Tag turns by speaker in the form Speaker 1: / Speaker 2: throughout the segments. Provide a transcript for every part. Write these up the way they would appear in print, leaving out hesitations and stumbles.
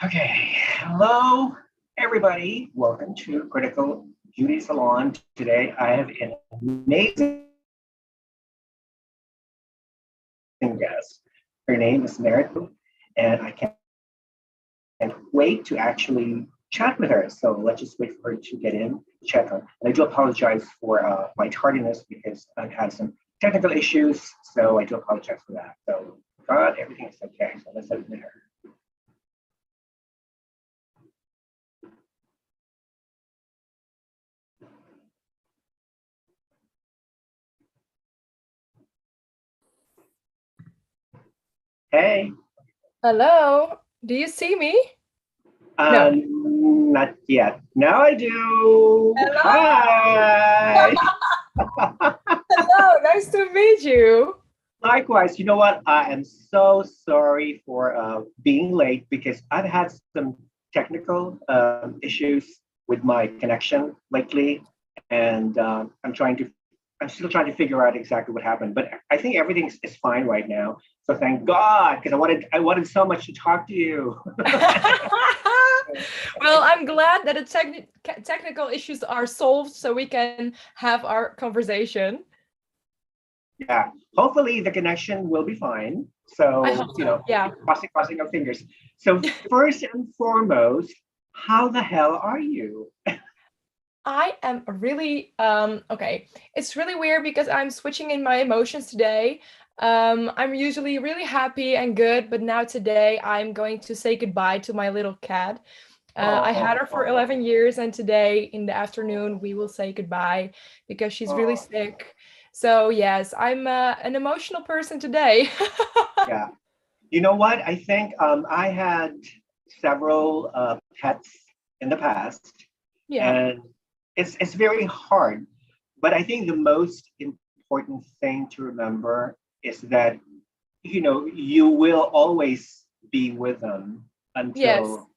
Speaker 1: Okay, hello everybody. Welcome to Critical Beauty Salon. Today I have an amazing guest. Her name is Marit, and I can't wait to actually chat with her. So let's just wait for her to get in, check her. And I do apologize for my tardiness because I've had some technical issues, so I do apologize for that. So God, everything is okay. So let's admit her. Hey.
Speaker 2: Hello. Do you see me?
Speaker 1: No. Not yet. Now I do.
Speaker 2: Hello.
Speaker 1: Hi.
Speaker 2: Hello. Nice to meet you.
Speaker 1: Likewise. You know what? I am so sorry for being late because I've had some technical issues with my connection lately, and I'm still trying to figure out exactly what happened. But I think everything is fine right now. So thank God, because I wanted so much to talk to you.
Speaker 2: Well, I'm glad that the technical issues are solved so we can have our conversation.
Speaker 1: Yeah, hopefully the connection will be fine. So,
Speaker 2: I hope so. Yeah.
Speaker 1: Crossing our fingers. So first and foremost, how the hell are you?
Speaker 2: I am really, okay. It's really weird because I'm switching in my emotions today. I'm usually really happy and good, but now today I'm going to say goodbye to my little cat. I had her for 11 years, and today in the afternoon we will say goodbye because she's really sick. So yes, I'm an emotional person today.
Speaker 1: Yeah. You know what? I think I had several pets in the past,
Speaker 2: Yeah.
Speaker 1: and it's very hard. But I think the most important thing to remember is that you will always be with them
Speaker 2: Yes.
Speaker 1: until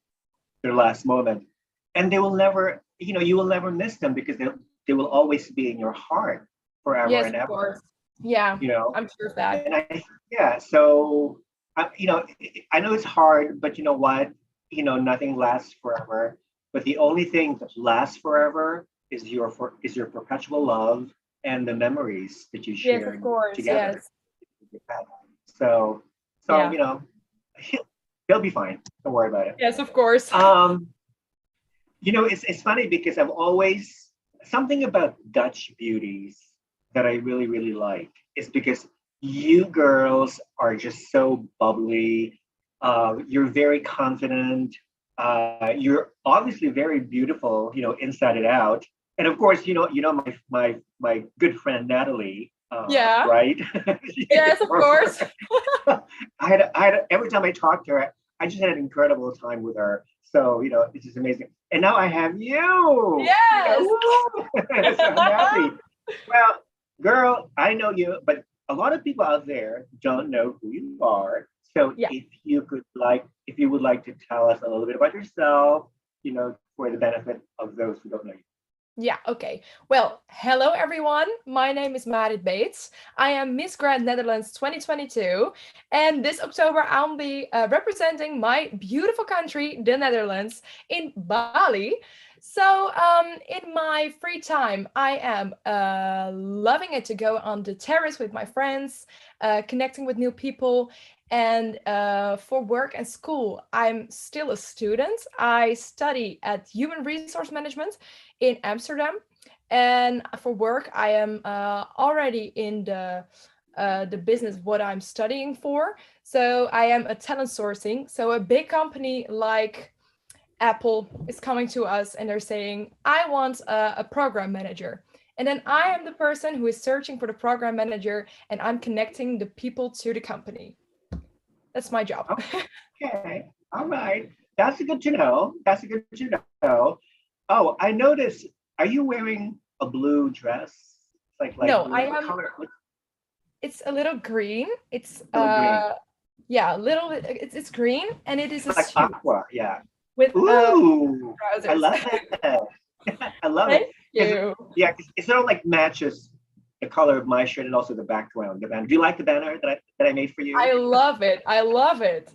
Speaker 1: their last moment, and they will never, you will never miss them because they will always be in your heart forever
Speaker 2: Yes,
Speaker 1: and
Speaker 2: of
Speaker 1: ever.
Speaker 2: course. Yeah, I'm sure of that.
Speaker 1: And yeah, so I know it's hard, but you know what? Nothing lasts forever. But the only thing that lasts forever is your perpetual love and the memories that you
Speaker 2: Yes, of
Speaker 1: shared
Speaker 2: course.
Speaker 1: together.
Speaker 2: Yes.
Speaker 1: So
Speaker 2: Yeah.
Speaker 1: they'll be fine. Don't worry about it.
Speaker 2: Yes, of course.
Speaker 1: It's funny because I've always something about Dutch beauties that I really, really like is because you girls are just so bubbly. You're very confident. You're obviously very beautiful, inside and out. And of course, my good friend Nathalie,
Speaker 2: Yeah.
Speaker 1: right?
Speaker 2: Yes, of course.
Speaker 1: Every time I talk to her, I just had an incredible time with her. So, it's just amazing. And now I have you.
Speaker 2: Yes.
Speaker 1: So I'm happy. Well, girl, I know you, but a lot of people out there don't know who you are. So
Speaker 2: Yeah.
Speaker 1: if you would like to tell us a little bit about yourself, for the benefit of those who don't know you.
Speaker 2: Yeah, okay. Well, hello everyone. My name is Marit Beets. I am Miss Grand Netherlands 2022. And this October, I'll be representing my beautiful country, the Netherlands, in Bali. So in my free time, I am loving it to go on the terrace with my friends, connecting with new people. And for work and school, I'm still a student. I study at Human Resource Management in Amsterdam. And for work, I am already in the business what I'm studying for. So I am a talent sourcing. So a big company like Apple is coming to us and they're saying, I want a program manager. And then I am the person who is searching for the program manager, and I'm connecting the people to the company. That's my job.
Speaker 1: Okay. All right. That's good to know. That's good to know. Oh, I noticed. Are you wearing a blue dress? Like light
Speaker 2: No, I
Speaker 1: blue? What
Speaker 2: am.
Speaker 1: color? What
Speaker 2: It's a little green. It's
Speaker 1: color green?
Speaker 2: yeah, little. It's green, and it is a
Speaker 1: Like
Speaker 2: suit
Speaker 1: aqua. Yeah.
Speaker 2: with
Speaker 1: Ooh, I
Speaker 2: trousers.
Speaker 1: love it. I love it.
Speaker 2: Thank
Speaker 1: Because
Speaker 2: you.
Speaker 1: yeah, it sort of like matches the color of my shirt and also the background. The banner. Do you like the banner that I made for you?
Speaker 2: I love it. I love it.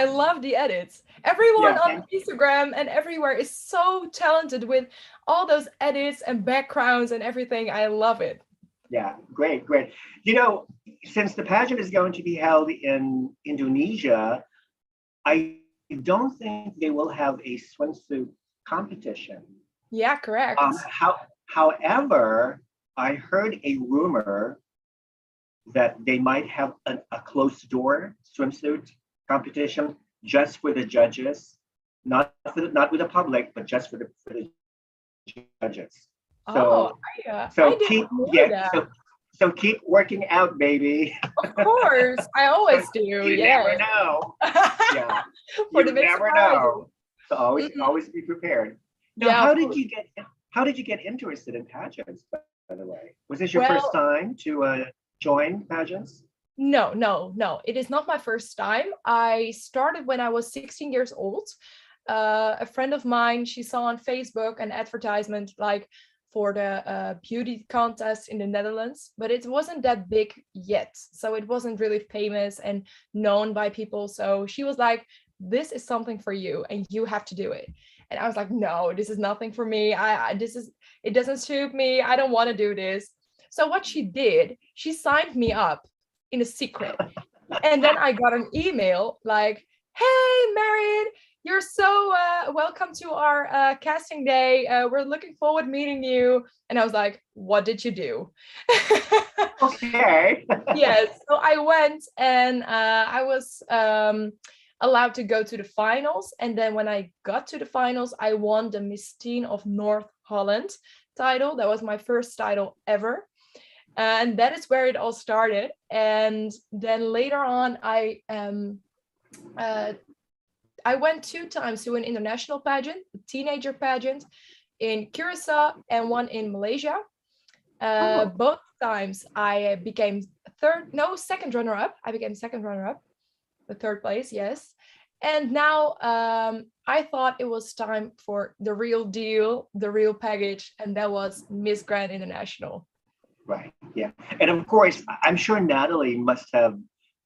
Speaker 2: I love the edits. Everyone
Speaker 1: Yeah.
Speaker 2: on Instagram and everywhere is so talented with all those edits and backgrounds and everything. I love it.
Speaker 1: Yeah. Great. Great. You know, since the pageant is going to be held in Indonesia, I don't think they will have a swimsuit competition.
Speaker 2: Yeah, correct.
Speaker 1: However, I heard a rumor that they might have a closed door swimsuit competition just for the judges, not with the public, but just for the judges.
Speaker 2: Oh,
Speaker 1: So
Speaker 2: I
Speaker 1: so
Speaker 2: didn't
Speaker 1: keep
Speaker 2: know
Speaker 1: yeah
Speaker 2: that.
Speaker 1: so keep working out, baby.
Speaker 2: Of course, I always do.
Speaker 1: You
Speaker 2: Yes.
Speaker 1: never know. Yeah,
Speaker 2: For the
Speaker 1: you
Speaker 2: big
Speaker 1: never
Speaker 2: surprises.
Speaker 1: know. So always
Speaker 2: Mhm.
Speaker 1: always be prepared. Now,
Speaker 2: Yeah, of course.
Speaker 1: how did you get interested in pageants? By the way, was this your first
Speaker 2: Well,
Speaker 1: time to join pageants?
Speaker 2: no, no, no. It is not my first time. I started when I was 16 years old. A friend of mine, she saw on Facebook an advertisement like for the beauty contest in the Netherlands, but it wasn't that big yet. So it wasn't really famous and known by people. So she was like, this is something for you and you have to do it. And I was like, no, this is nothing for me. It doesn't suit me. I don't want to do this. So what she did, she signed me up in a secret. And then I got an email like, hey, Marit, you're so welcome to our casting day. We're looking forward meeting you. And I was like, what did you do?
Speaker 1: Okay.
Speaker 2: Yes. So I went and I was allowed to go to the finals. And then when I got to the finals, I won the Miss Teen of North Holland title. That was my first title ever. And that is where it all started. And then later on, uh, I went 2 times to an international pageant, a teenager pageant in Curacao and one in Malaysia.
Speaker 1: Oh,
Speaker 2: Both times I became second runner up. I became second runner up, the third place, yes. And now I thought it was time for the real deal, the real package, and that was Miss Grand International.
Speaker 1: right. Yeah. And of course, I'm sure Natalie must have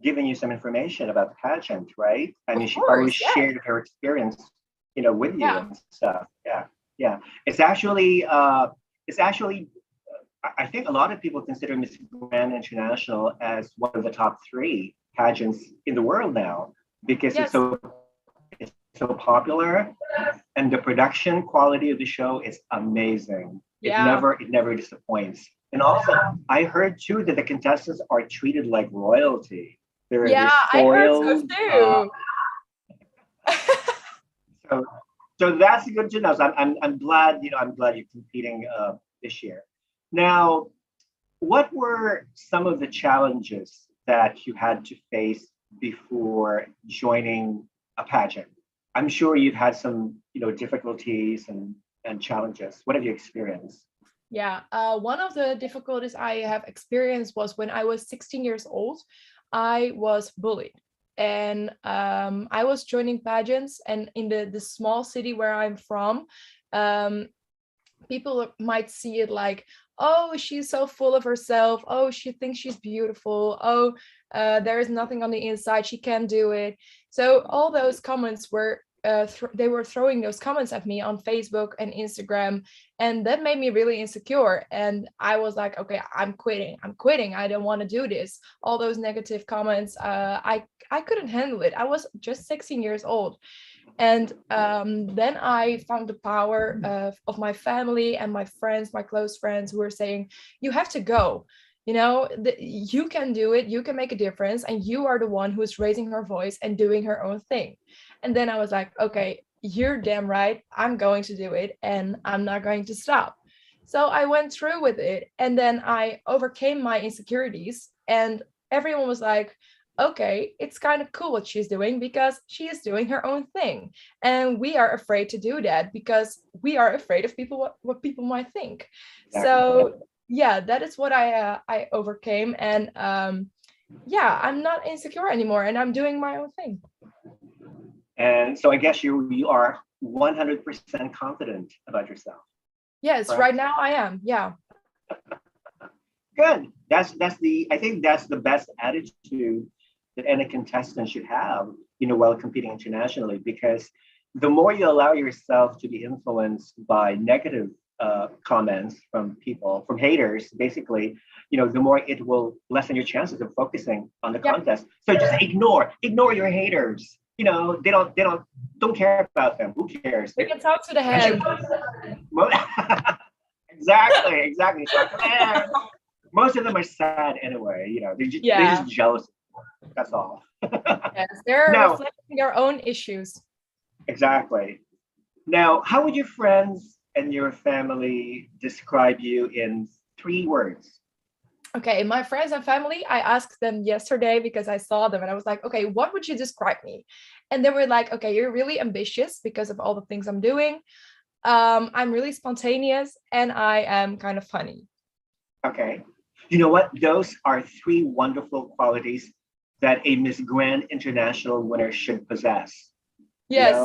Speaker 1: given you some information about the pageant, right? I mean,
Speaker 2: Of
Speaker 1: she probably
Speaker 2: course, yes.
Speaker 1: shared her experience, with you
Speaker 2: Yeah.
Speaker 1: and stuff. Yeah. Yeah. It's actually, I think a lot of people consider Miss Grand International as one of the top three pageants in the world now because
Speaker 2: Yes.
Speaker 1: it's so popular and the production quality of the show is amazing.
Speaker 2: Yeah.
Speaker 1: It never disappoints. And also, I heard too that the contestants are treated like royalty. They're
Speaker 2: Yeah, I heard so
Speaker 1: spoiled.
Speaker 2: too.
Speaker 1: So so that's good to know. So I'm glad I'm glad you're competing this year. Now, what were some of the challenges that you had to face before joining a pageant? I'm sure you've had some difficulties and challenges. What have you experienced?
Speaker 2: Yeah, one of the difficulties I have experienced was when I was 16 years old, I was bullied. And I was joining pageants, and in the small city where I'm from, um, people might see it like, oh, she's so full of herself. Oh, she thinks she's beautiful. Oh, there is nothing on the inside. She can't do it. So all those comments were they were throwing those comments at me on Facebook and Instagram, and that made me really insecure. And I was like, okay, I'm quitting. I'm quitting. I don't want to do this. All those negative comments, I couldn't handle it. I was just 16 years old. And then I found the power of my family and my friends, my close friends, who were saying, you have to go. You can do it, you can make a difference, and you are the one who is raising her voice and doing her own thing. And then I was like, okay, you're damn right, I'm going to do it and I'm not going to stop. So I went through with it, and then I overcame my insecurities, and everyone was like, okay, it's kind of cool what she's doing because she is doing her own thing. And we are afraid to do that because we are afraid of people, what people might think.
Speaker 1: Exactly.
Speaker 2: So yeah, that is what I overcame. And yeah, I'm not insecure anymore, and I'm doing my own thing.
Speaker 1: And so I guess you are 100% confident about yourself.
Speaker 2: Yes,
Speaker 1: Correct?
Speaker 2: right now I am. Yeah.
Speaker 1: Good. That's the I think that's the best attitude that any contestant should have, while competing internationally, because the more you allow yourself to be influenced by negative comments from people, from haters, basically, the more it will lessen your chances of focusing on the
Speaker 2: Yeah.
Speaker 1: contest. So just ignore your haters. They don't care about them. Who cares?
Speaker 2: We can talk to the head.
Speaker 1: Exactly. Talk to the head. Most of them are sad anyway. They're just jealous. That's all.
Speaker 2: Yes, they're
Speaker 1: Now,
Speaker 2: reflecting their own issues.
Speaker 1: exactly. Now, how would your friends and your family describe you in 3 words?
Speaker 2: Okay, my friends and family, I asked them yesterday because I saw them and I was like, okay, what would you describe me? And they were like, okay, you're really ambitious because of all the things I'm doing. I'm really spontaneous and I am kind of funny.
Speaker 1: Okay. You know what? Those are 3 wonderful qualities that a Miss Grand International winner should possess.
Speaker 2: Yes.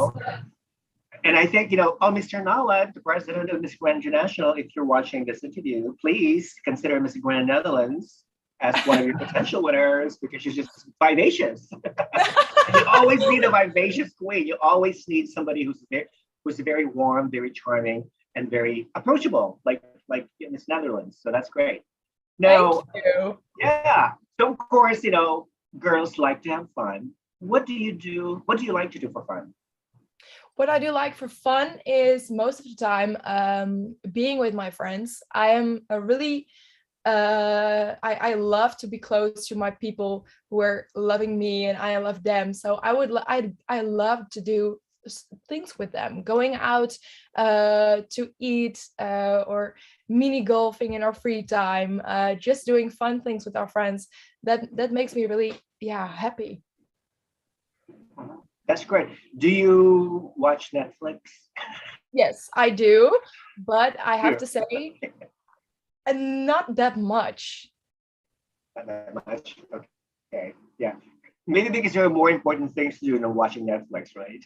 Speaker 1: And I think, Mr. Nala, the president of Miss Grand International, if you're watching this interview, please consider Miss Grand Netherlands as one of your potential winners because she's just vivacious. You always need a vivacious queen. You always need somebody who's very warm, very charming, and very approachable, like Miss Netherlands. So that's great. Now,
Speaker 2: thank you.
Speaker 1: Yeah. So of course, girls like to have fun. What do you do? What do you like to do for fun?
Speaker 2: What I do like for fun is most of the time being with my friends. I am a really I love to be close to my people who are loving me and I love them. So I love to do things with them, going out to eat or mini golfing in our free time, just doing fun things with our friends. That makes me really happy.
Speaker 1: That's great. Do you watch Netflix?
Speaker 2: Yes, I do, but I have to say, not that much.
Speaker 1: Not that much. Okay. Yeah. Maybe because there are more important things to do than watching Netflix, right?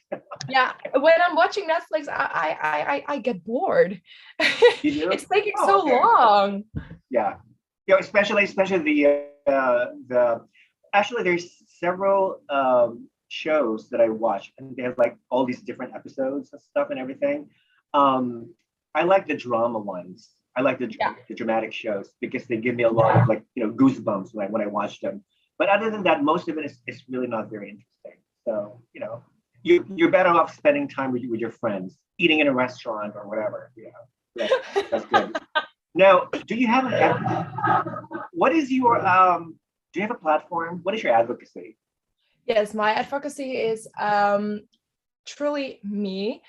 Speaker 2: Yeah, when I'm watching Netflix, I get bored.
Speaker 1: You do?
Speaker 2: It's taking so long.
Speaker 1: Yeah. Especially the actually there's several shows that I watch and they have like all these different episodes and stuff and everything. I like the drama ones. I like the dramatic shows because they give me a lot of goosebumps when I watch them. But other than that, most of it is really not very interesting. So you're better off spending time with your friends, eating in a restaurant or whatever. That's good. Now, do you have what is your do you have a platform? What is your advocacy?
Speaker 2: Yes, my advocacy is truly me,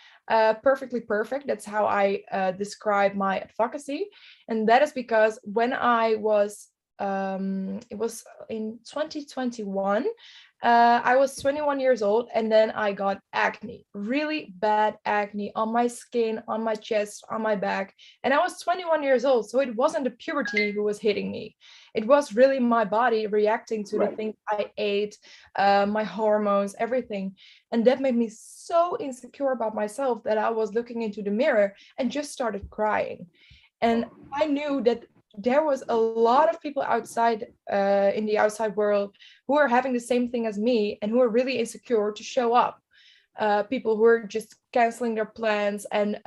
Speaker 2: perfectly perfect. That's how I describe my advocacy. And that is because when I was, it was in 2021, I was 21 years old and then I got acne, really bad acne on my skin, on my chest, on my back. And I was 21 years old. So it wasn't the puberty who was hitting me. It was really my body reacting to the things I ate, my hormones, everything. And that made me so insecure about myself that I was looking into the mirror and just started crying. And I knew that there was a lot of people outside in the outside world who are having the same thing as me and who are really insecure to show up. People who are just canceling their plans and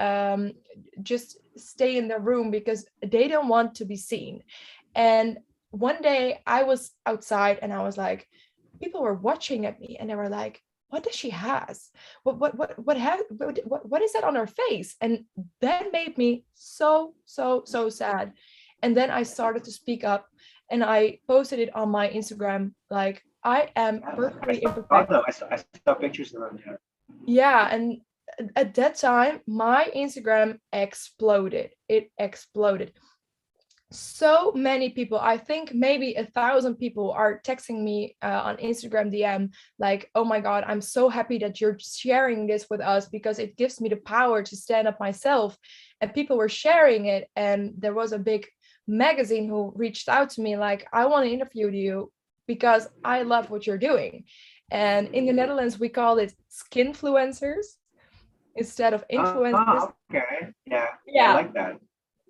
Speaker 2: just stay in their room because they don't want to be seen. And one day I was outside and I was like, people were watching at me and they were like, what does she has? What is that on her face? And that made me so sad. And then I started to speak up and I posted it on my Instagram, like, I am perfectly imperfect.
Speaker 1: I saw pictures around here.
Speaker 2: Yeah, and at that time, my Instagram exploded. It exploded. So many people, I think maybe 1,000 people are texting me on Instagram DM like, oh my God, I'm so happy that you're sharing this with us because it gives me the power to stand up myself. And people were sharing it. And there was a big magazine who reached out to me like, I want to interview you because I love what you're doing. And in the Netherlands, we call it skinfluencers instead of influencers.
Speaker 1: Okay. Yeah. I
Speaker 2: Yeah.
Speaker 1: like that.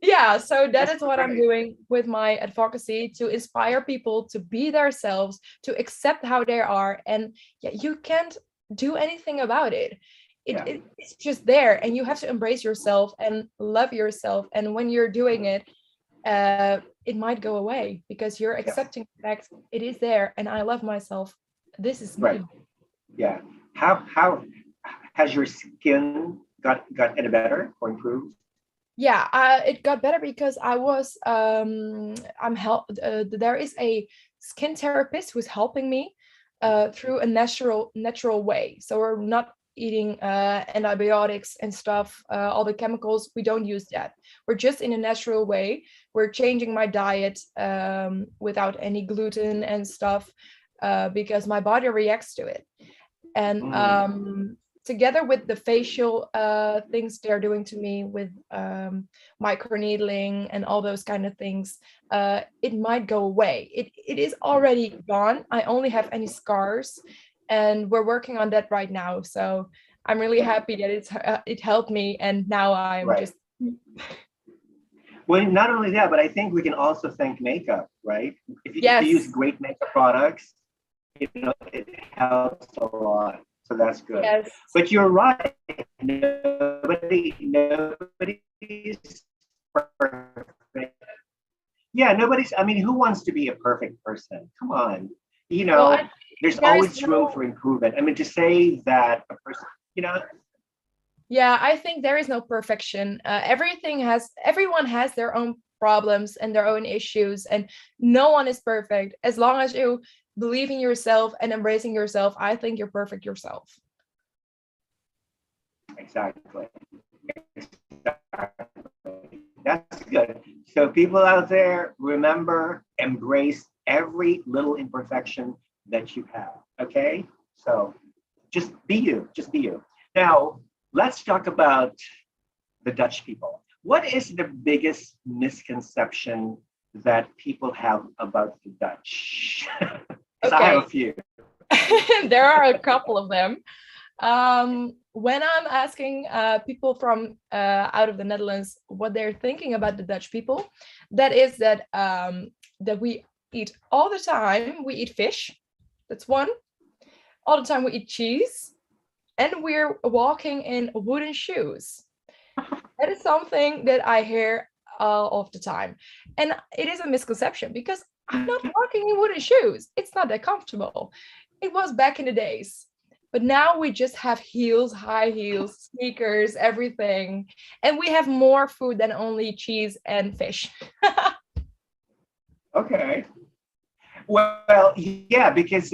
Speaker 2: Yeah, so that
Speaker 1: That's
Speaker 2: is what I'm
Speaker 1: great.
Speaker 2: doing with my advocacy, to inspire people to be themselves, to accept how they are. And yeah, you can't do anything about it.
Speaker 1: Yeah.
Speaker 2: It's just there, and you have to embrace yourself and love yourself. And when you're doing it, it might go away because you're
Speaker 1: Yeah.
Speaker 2: accepting the fact it is there and I love myself. This is
Speaker 1: Right.
Speaker 2: me.
Speaker 1: Yeah. How has your skin got any better or improved?
Speaker 2: Yeah, it got better because I was I'm help there is a skin therapist who's helping me through a natural way. So we're not eating antibiotics and stuff, all the chemicals, we don't use that. We're just in a natural way. We're changing my diet without any gluten and stuff because my body reacts to it. And together with the facial things they're doing to me with microneedling and all those kind of things, it might go away. It is already gone. I only have any scars, and we're working on that right now. So I'm really happy that it helped me, and now I'm
Speaker 1: Right.
Speaker 2: just
Speaker 1: Well, not only that, but I think we can also thank makeup, right? If you use
Speaker 2: yes,
Speaker 1: great makeup products, it helps a lot. So that's good.
Speaker 2: yes.
Speaker 1: But you're right. Nobody's perfect. Yeah, nobody's. I mean, who wants to be a perfect person? Come on. You
Speaker 2: Well,
Speaker 1: know, there's
Speaker 2: there is
Speaker 1: always room
Speaker 2: no
Speaker 1: for improvement. I mean, to say that a person, you know,
Speaker 2: Yeah, I think there is no perfection. Everyone has their own problems and their own issues, and no one is perfect. As long as you believe in yourself and embracing yourself, I think you're perfect yourself.
Speaker 1: exactly. Exactly. That's good. So, people out there, remember, embrace every little imperfection that you have. Okay? So, just be you. Just be you. Now, let's talk about the Dutch people. What is the biggest misconception that people have about the Dutch? Because I have a
Speaker 2: Okay,
Speaker 1: few.
Speaker 2: there are a couple of them. When I'm asking people from out of the Netherlands what they're thinking about the Dutch people, that is that we eat all the time. We eat fish. That's one. All the time we eat cheese, and we're walking in wooden shoes. That is something that I hear all of the time. And it is a misconception because I'm not walking in wooden shoes. It's not that comfortable. It was back in the days. But now we just have heels, high heels, sneakers, everything. And we have more food than only cheese and fish.
Speaker 1: Okay. Well, yeah, because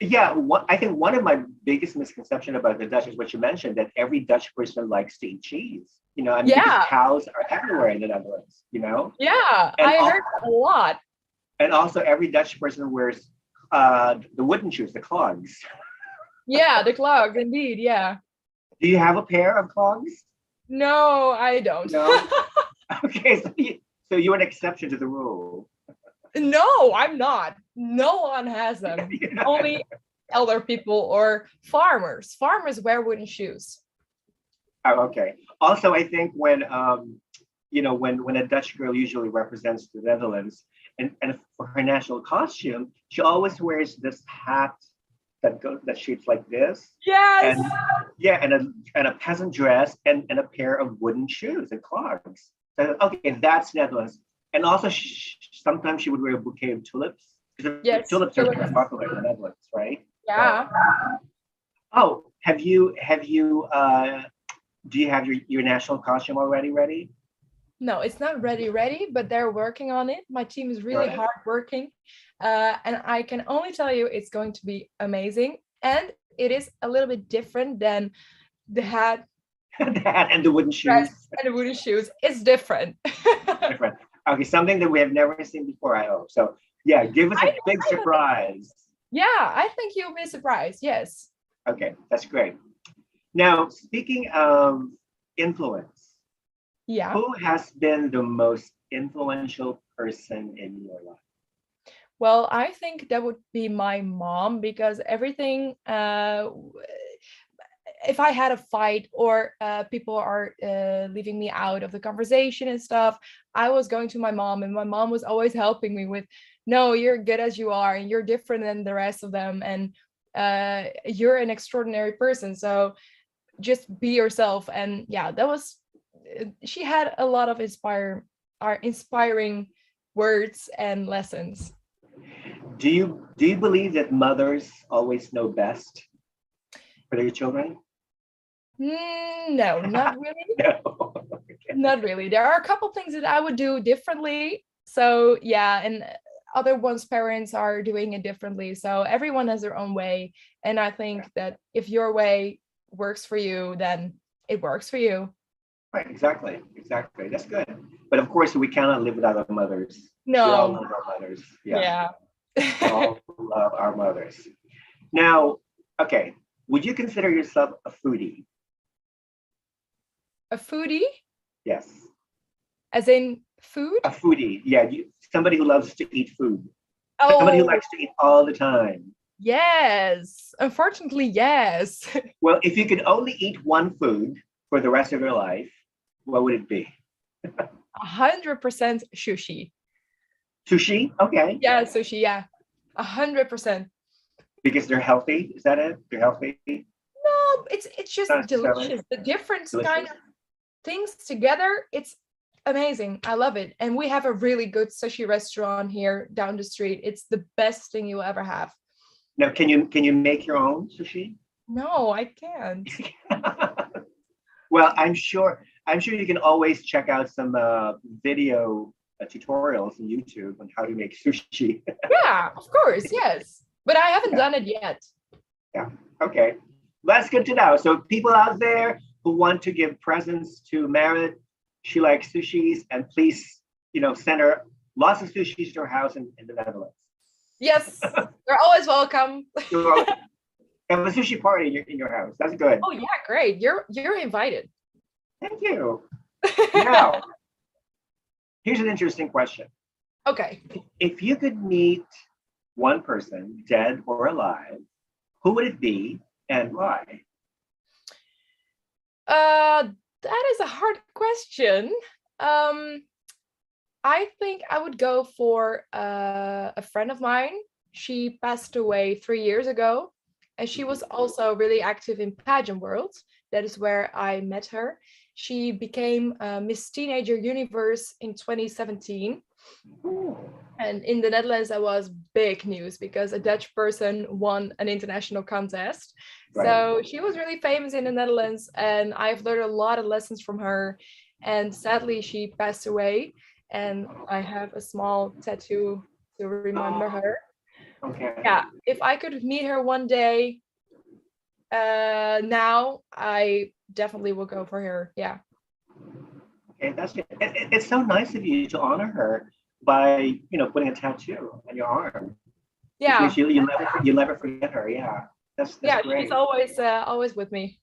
Speaker 1: yeah, I think one of my biggest misconception about the Dutch is what you mentioned, that every Dutch person likes to eat cheese. I mean, because
Speaker 2: Yeah,
Speaker 1: cows are everywhere in the Netherlands.
Speaker 2: yeah,
Speaker 1: And
Speaker 2: I heard that a lot.
Speaker 1: and also every Dutch person wears the wooden shoes, the clogs.
Speaker 2: Yeah, the clogs, indeed. Yeah.
Speaker 1: Do you have a pair of clogs?
Speaker 2: No, I don't.
Speaker 1: No. Okay, so you're an exception to the rule.
Speaker 2: No, I'm not. No one has them.
Speaker 1: You know?
Speaker 2: Only elder people or farmers. Farmers wear wooden shoes.
Speaker 1: Oh, okay. Also, I think when a Dutch girl usually represents the Netherlands, and for her national costume, she always wears this hat that shapes like this,
Speaker 2: Yes.
Speaker 1: and yeah, and a peasant dress and a pair of wooden shoes and clogs. So okay, that's Netherlands. And also, sometimes she would wear a bouquet of tulips because
Speaker 2: Yes.
Speaker 1: tulips are very
Speaker 2: Tulips.
Speaker 1: popular in the Netherlands, right? So,
Speaker 2: Yeah.
Speaker 1: oh, do you have your national costume already ready?
Speaker 2: No, it's not ready, but they're working on it. My team is
Speaker 1: You're
Speaker 2: really
Speaker 1: on it?
Speaker 2: hard working. And I can only tell you it's going to be amazing. And it is a little bit different than the hat,
Speaker 1: The hat and the wooden
Speaker 2: dress,
Speaker 1: shoes.
Speaker 2: and the wooden shoes. It's different.
Speaker 1: Different. Okay, something that we have never seen before, I hope. So yeah, give us a big surprise.
Speaker 2: Yeah, I think you'll be surprised. Yes.
Speaker 1: Okay, that's great. Now, speaking of influence,
Speaker 2: Yeah.
Speaker 1: who has been the most influential person in your life?
Speaker 2: Well, I think that would be my mom, because everything, if I had a fight or people are leaving me out of the conversation and stuff, I was going to my mom, and my mom was always helping me with, no, you're good as you are, and you're different than the rest of them, and you're an extraordinary person. So just be yourself. And yeah, that was, she had a lot of inspiring words and lessons.
Speaker 1: Do you believe that mothers always know best for their children?
Speaker 2: No, not really.
Speaker 1: No. Okay.
Speaker 2: Not really. There are a couple things that I would do differently. So yeah, and other one's parents are doing it differently. So everyone has their own way. And I think that if your way works for you, then it works for you.
Speaker 1: Right, exactly. That's good. But of course, we cannot live without our mothers. We all
Speaker 2: No.
Speaker 1: love our mothers. Yeah,
Speaker 2: Yeah.
Speaker 1: we all love our mothers. Now, okay, would you consider yourself a foodie?
Speaker 2: A foodie,
Speaker 1: Yes,
Speaker 2: as in food?
Speaker 1: a foodie. Yeah, somebody who loves to eat food. Somebody who
Speaker 2: Oh,
Speaker 1: likes to eat all the time.
Speaker 2: yes. Unfortunately, yes.
Speaker 1: Well, if you could only eat one food for the rest of your life, what would it be?
Speaker 2: 100% sushi.
Speaker 1: Sushi? Okay.
Speaker 2: Yeah, sushi. Yeah, 100%.
Speaker 1: Because they're healthy. Is that it? They're healthy?
Speaker 2: No, it's just
Speaker 1: Not necessarily.
Speaker 2: delicious. The different kind
Speaker 1: Delicious.
Speaker 2: of things together, it's amazing. I love it. And we have a really good sushi restaurant here down the street. It's the best thing you'll ever have.
Speaker 1: Now, can you make your own sushi?
Speaker 2: No, I can't.
Speaker 1: Well, I'm sure you can always check out some video tutorials on YouTube on how to make sushi.
Speaker 2: Yeah, of course, yes. But I haven't
Speaker 1: Yeah.
Speaker 2: done it yet.
Speaker 1: Yeah. Okay. That's good to know. So people out there who want to give presents to Marit, she likes sushis, and please, send her lots of sushis to her house in the Netherlands.
Speaker 2: Yes, you're always welcome.
Speaker 1: So, have a sushi party in your house. That's good.
Speaker 2: Oh yeah, great. You're invited.
Speaker 1: Thank you. Now, here's an interesting question.
Speaker 2: Okay.
Speaker 1: If you could meet one person, dead or alive, who would it be and why?
Speaker 2: That is a hard question. I think I would go for a friend of mine. She passed away 3 years ago, and she was also really active in pageant world. That is where I met her. She became Miss Teenager Universe in 2017. And in the Netherlands, that was big news because a Dutch person won an international contest.
Speaker 1: Right.
Speaker 2: So she was really famous in the Netherlands, and I've learned a lot of lessons from her. And sadly, she passed away, and I have a small tattoo to remember her.
Speaker 1: Okay.
Speaker 2: Yeah, if I could meet her one day, now I definitely will go for her. Yeah.
Speaker 1: Okay, that's good. It's so nice of you to honor her by putting a tattoo on your arm.
Speaker 2: Yeah.
Speaker 1: Because you'll never forget her. Yeah. That's
Speaker 2: Yeah,
Speaker 1: great.
Speaker 2: she's always with me.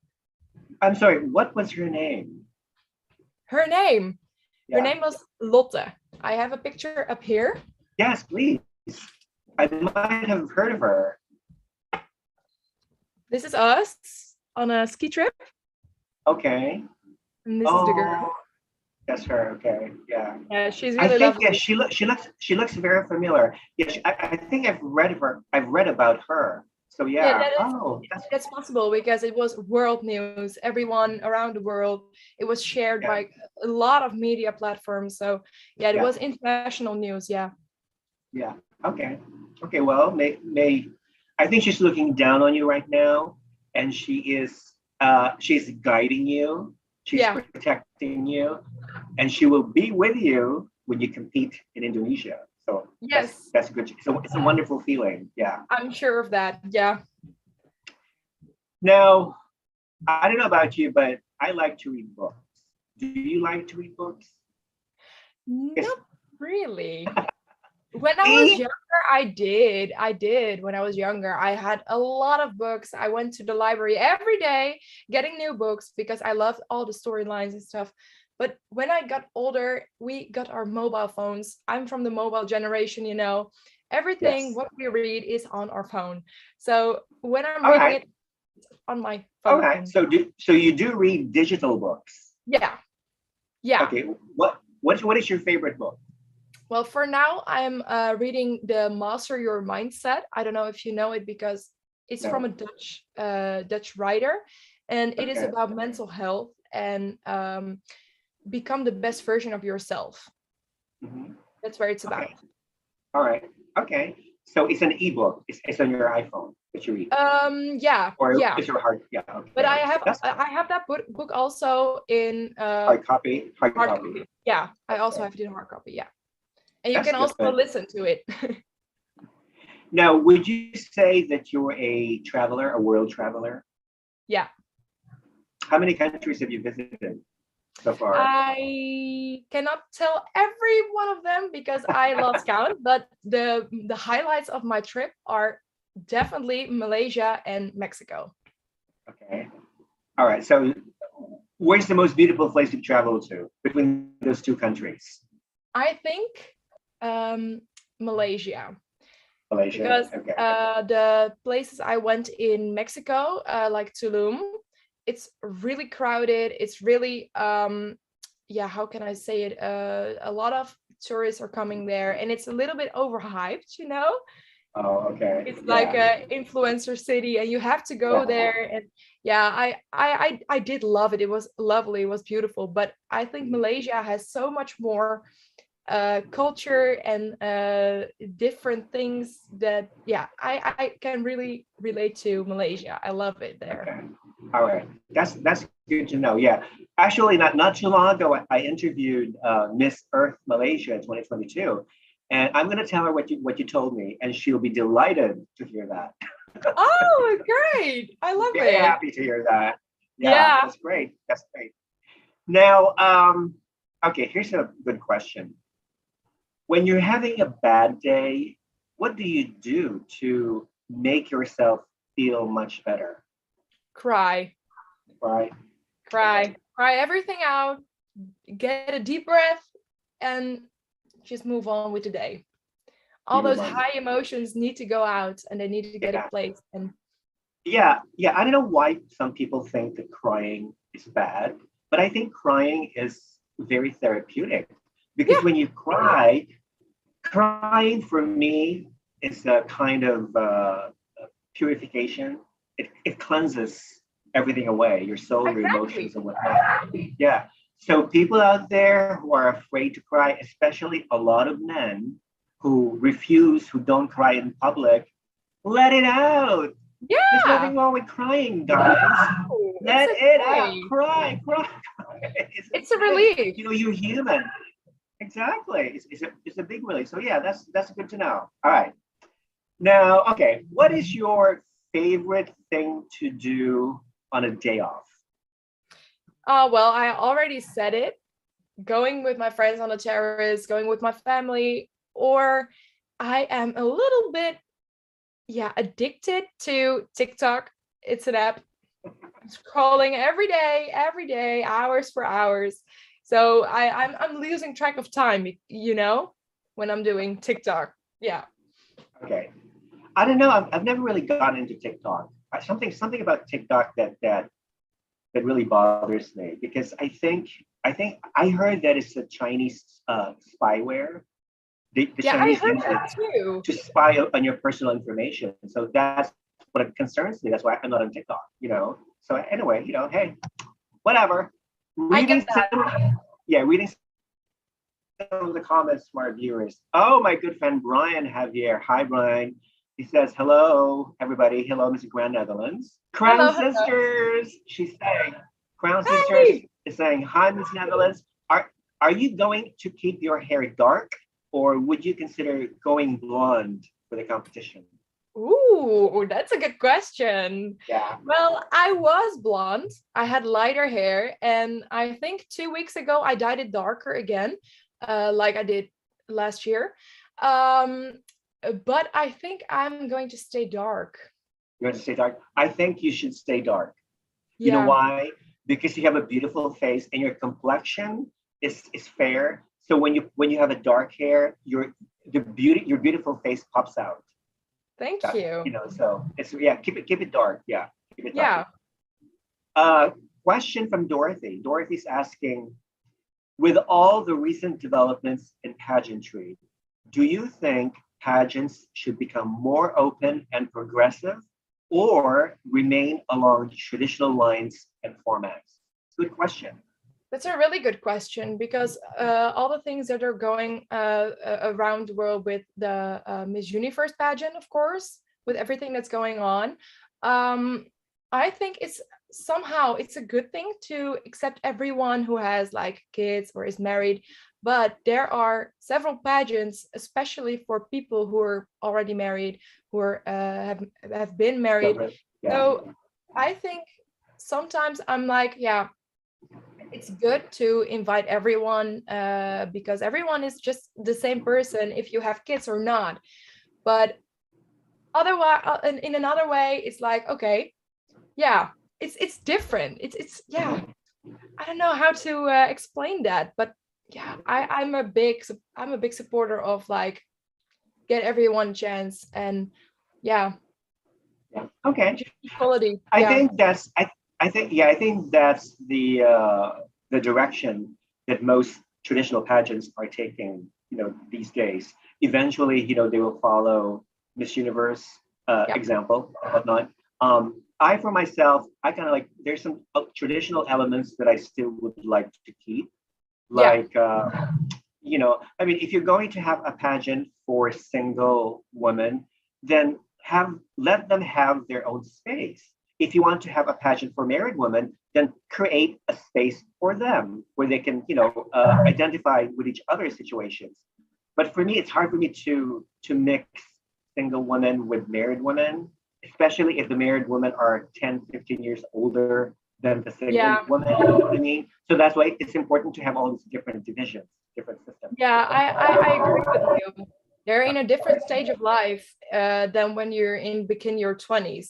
Speaker 1: I'm sorry, what was her name?
Speaker 2: Her name.
Speaker 1: Yeah.
Speaker 2: Her name was Lotte. I have a picture up here.
Speaker 1: Yes, please. I might have heard of her.
Speaker 2: This is us on a ski trip.
Speaker 1: Okay.
Speaker 2: And this is the girl.
Speaker 1: That's her. Okay. Yeah.
Speaker 2: Yeah, she's
Speaker 1: I
Speaker 2: really
Speaker 1: think
Speaker 2: lovely.
Speaker 1: yeah, she looks very familiar. Yeah, I think I've read of her. I've read about her. So yeah.
Speaker 2: That's possible because it was world news. Everyone around the world. It was shared by a lot of media platforms. So yeah, it was international news. Yeah.
Speaker 1: Yeah. Okay. Okay. Well, may I think she's looking down on you right now, and she's guiding you. She's protecting you, and she will be with you when you compete in Indonesia. So
Speaker 2: yes,
Speaker 1: that's good. So it's a wonderful feeling. Yeah.
Speaker 2: I'm sure of that. Yeah.
Speaker 1: Now, I don't know about you, but I like to read books. Do you like to read books?
Speaker 2: Not really. When I was
Speaker 1: Me?
Speaker 2: younger, I did. I did. When I was younger, I had a lot of books. I went to the library every day getting new books because I loved all the storylines and stuff. But when I got older, we got our mobile phones. I'm from the mobile generation, you know. Everything
Speaker 1: Yes.
Speaker 2: what we read is on our phone. So when I'm
Speaker 1: All
Speaker 2: reading
Speaker 1: right.
Speaker 2: it, it's on my
Speaker 1: All right.
Speaker 2: phone.
Speaker 1: So you do read digital books.
Speaker 2: Yeah. Yeah.
Speaker 1: Okay. What is your favorite book?
Speaker 2: Well, for now, I'm reading the Master Your Mindset. I don't know if you know it because it's from a
Speaker 1: No.
Speaker 2: Dutch writer, and it is
Speaker 1: Okay.
Speaker 2: about mental health and become the best version of yourself.
Speaker 1: Hmm.
Speaker 2: That's where it's about.
Speaker 1: Okay. All right. Okay. So it's an ebook. It's on your iPhone that you read,
Speaker 2: Yeah,
Speaker 1: or
Speaker 2: yeah.
Speaker 1: it's your hard. Yeah. Okay.
Speaker 2: But
Speaker 1: All right. So that's
Speaker 2: I have that book also in
Speaker 1: hard copy. Hard
Speaker 2: hard
Speaker 1: copy.
Speaker 2: copy. Yeah, I also
Speaker 1: Okay.
Speaker 2: have it in hard copy. Yeah, and you
Speaker 1: That's
Speaker 2: can also
Speaker 1: good.
Speaker 2: listen to it.
Speaker 1: Now, would you say that you're a traveler, a world traveler?
Speaker 2: Yeah.
Speaker 1: How many countries have you visited so far?
Speaker 2: I cannot tell every one of them because I lost count, but the highlights of my trip are definitely Malaysia and Mexico.
Speaker 1: Okay. All right. So, where's the most beautiful place you've traveled to between those two countries?
Speaker 2: I think Malaysia
Speaker 1: Malaysia.
Speaker 2: because
Speaker 1: Okay.
Speaker 2: the places I went in Mexico, like Tulum, it's really crowded. It's really yeah, how can I say it? A lot of tourists are coming there, and it's a little bit overhyped, you know.
Speaker 1: Oh, okay.
Speaker 2: It's like
Speaker 1: Yeah.
Speaker 2: a influencer city, and you have to go
Speaker 1: Yeah.
Speaker 2: there. And yeah, I did love it. It was lovely. It was beautiful. But I think Malaysia has so much more culture and different things that yeah, I can really relate to Malaysia. I love it there.
Speaker 1: Okay. All right. That's good to know. Yeah. Actually, not too long ago, I interviewed Miss Earth Malaysia in 2022, and I'm going to tell her what you told me, and she'll be delighted to hear that.
Speaker 2: Oh, great! I love
Speaker 1: Very
Speaker 2: it.
Speaker 1: happy to hear that. Yeah,
Speaker 2: Yeah.
Speaker 1: that's great. That's great. Now, okay, here's a good question. When you're having a bad day, what do you do to make yourself feel much better?
Speaker 2: Cry,
Speaker 1: Right? Okay.
Speaker 2: cry everything out. Get a deep breath, and just move on with the day. All
Speaker 1: You move
Speaker 2: those
Speaker 1: on.
Speaker 2: high emotions need to go out, and they need to get a
Speaker 1: Yeah.
Speaker 2: place. And
Speaker 1: Yeah. I don't know why some people think that crying is bad, but I think crying is very therapeutic because
Speaker 2: yeah,
Speaker 1: when you cry, crying for me is a kind of purification. It cleanses everything away, your soul, your
Speaker 2: exactly.
Speaker 1: emotions, and whatnot. Yeah. So people out there who are afraid to cry, especially a lot of men who don't cry in public, let it out. There's
Speaker 2: Yeah.
Speaker 1: nothing wrong with crying, guys.
Speaker 2: Oh, it's
Speaker 1: Let it out.
Speaker 2: okay.
Speaker 1: Cry.
Speaker 2: It's a
Speaker 1: Good.
Speaker 2: relief.
Speaker 1: You're human. Exactly. It's a big relief. So yeah, that's good to know. All right. Now, okay, what is your favorite thing to do on a day off?
Speaker 2: Well, I already said it. Going with my friends on the terrace, going with my family, or I am a little bit, yeah, addicted to TikTok. It's an app. Scrolling every day, hours for hours. So I'm losing track of time, you know, when I'm doing TikTok. Yeah.
Speaker 1: Okay. I don't know. I've never really gotten into TikTok. Something about TikTok that really bothers me because I think I heard that it's a Chinese spyware. The
Speaker 2: Yeah, I
Speaker 1: Chinese
Speaker 2: heard
Speaker 1: use it
Speaker 2: that too.
Speaker 1: to spy on your personal information. So that's what concerns me. That's why I'm not on TikTok. So anyway, hey, whatever.
Speaker 2: I get
Speaker 1: Reading
Speaker 2: that.
Speaker 1: some, yeah, reading some of the comments from our viewers. Oh, my good friend Brian Javier. Hi, Brian. He says, hello, everybody. Hello, Mr. Grand Netherlands. Crown
Speaker 2: Hello, hello.
Speaker 1: Sisters, she's saying. Crown Sisters
Speaker 2: Hey!
Speaker 1: is saying, hi, Miss Netherlands. Are you going to keep your hair dark or would you consider going blonde for the competition?
Speaker 2: Ooh, that's a good question.
Speaker 1: Yeah.
Speaker 2: Well, I was blonde. I had lighter hair, and I think 2 weeks ago I dyed it darker again, like I did last year. Um, but I think I'm going to stay dark.
Speaker 1: You want to stay dark? I think you should stay dark. You know
Speaker 2: Yeah,
Speaker 1: why? Because you have a beautiful face and your complexion is fair. So when you have a dark hair, your beautiful face pops out.
Speaker 2: thank
Speaker 1: That
Speaker 2: you.
Speaker 1: so it's yeah, keep it dark. Yeah, keep it dark.
Speaker 2: Yeah.
Speaker 1: Uh, Question from Dorothy. Dorothy's asking, with all the recent developments in pageantry, do you think pageants should become more open and progressive or remain along traditional lines and formats? Good question.
Speaker 2: That's a really good question because all the things that are going around the world with the Miss Universe pageant, of course, with everything that's going on, um, I think it's a good thing to accept everyone who has like kids or is married, but there are several pageants, especially for people who are already married, who are have been married.
Speaker 1: Yeah.
Speaker 2: So I think sometimes I'm like, yeah, it's good to invite everyone because everyone is just the same person if you have kids or not. But otherwise, in another way, it's like, okay, yeah, it's different. It's yeah, I don't know how to explain that, but yeah, I'm a big supporter of like get everyone a chance and yeah,
Speaker 1: Yeah. Okay.
Speaker 2: equality.
Speaker 1: I
Speaker 2: Yeah,
Speaker 1: think that's I think that's the direction that most traditional pageants are taking, these days. Eventually, they will follow Miss Universe
Speaker 2: yeah,
Speaker 1: example and whatnot. I for myself, I kind of like there's some traditional elements that I still would like to keep,
Speaker 2: yeah,
Speaker 1: like I mean, if you're going to have a pageant for single women, then let them have their own space. If you want to have a pageant for married women, then create a space for them where they can, identify with each other's situations. But for me, it's hard for me to mix single women with married women, especially if the married women are 10, 15 years older than the single
Speaker 2: yeah.
Speaker 1: woman. You know what I mean? So that's why it's important to have all these different divisions, different systems.
Speaker 2: Yeah, I agree with you. They're in a different stage of life than when you're in begin your 20s.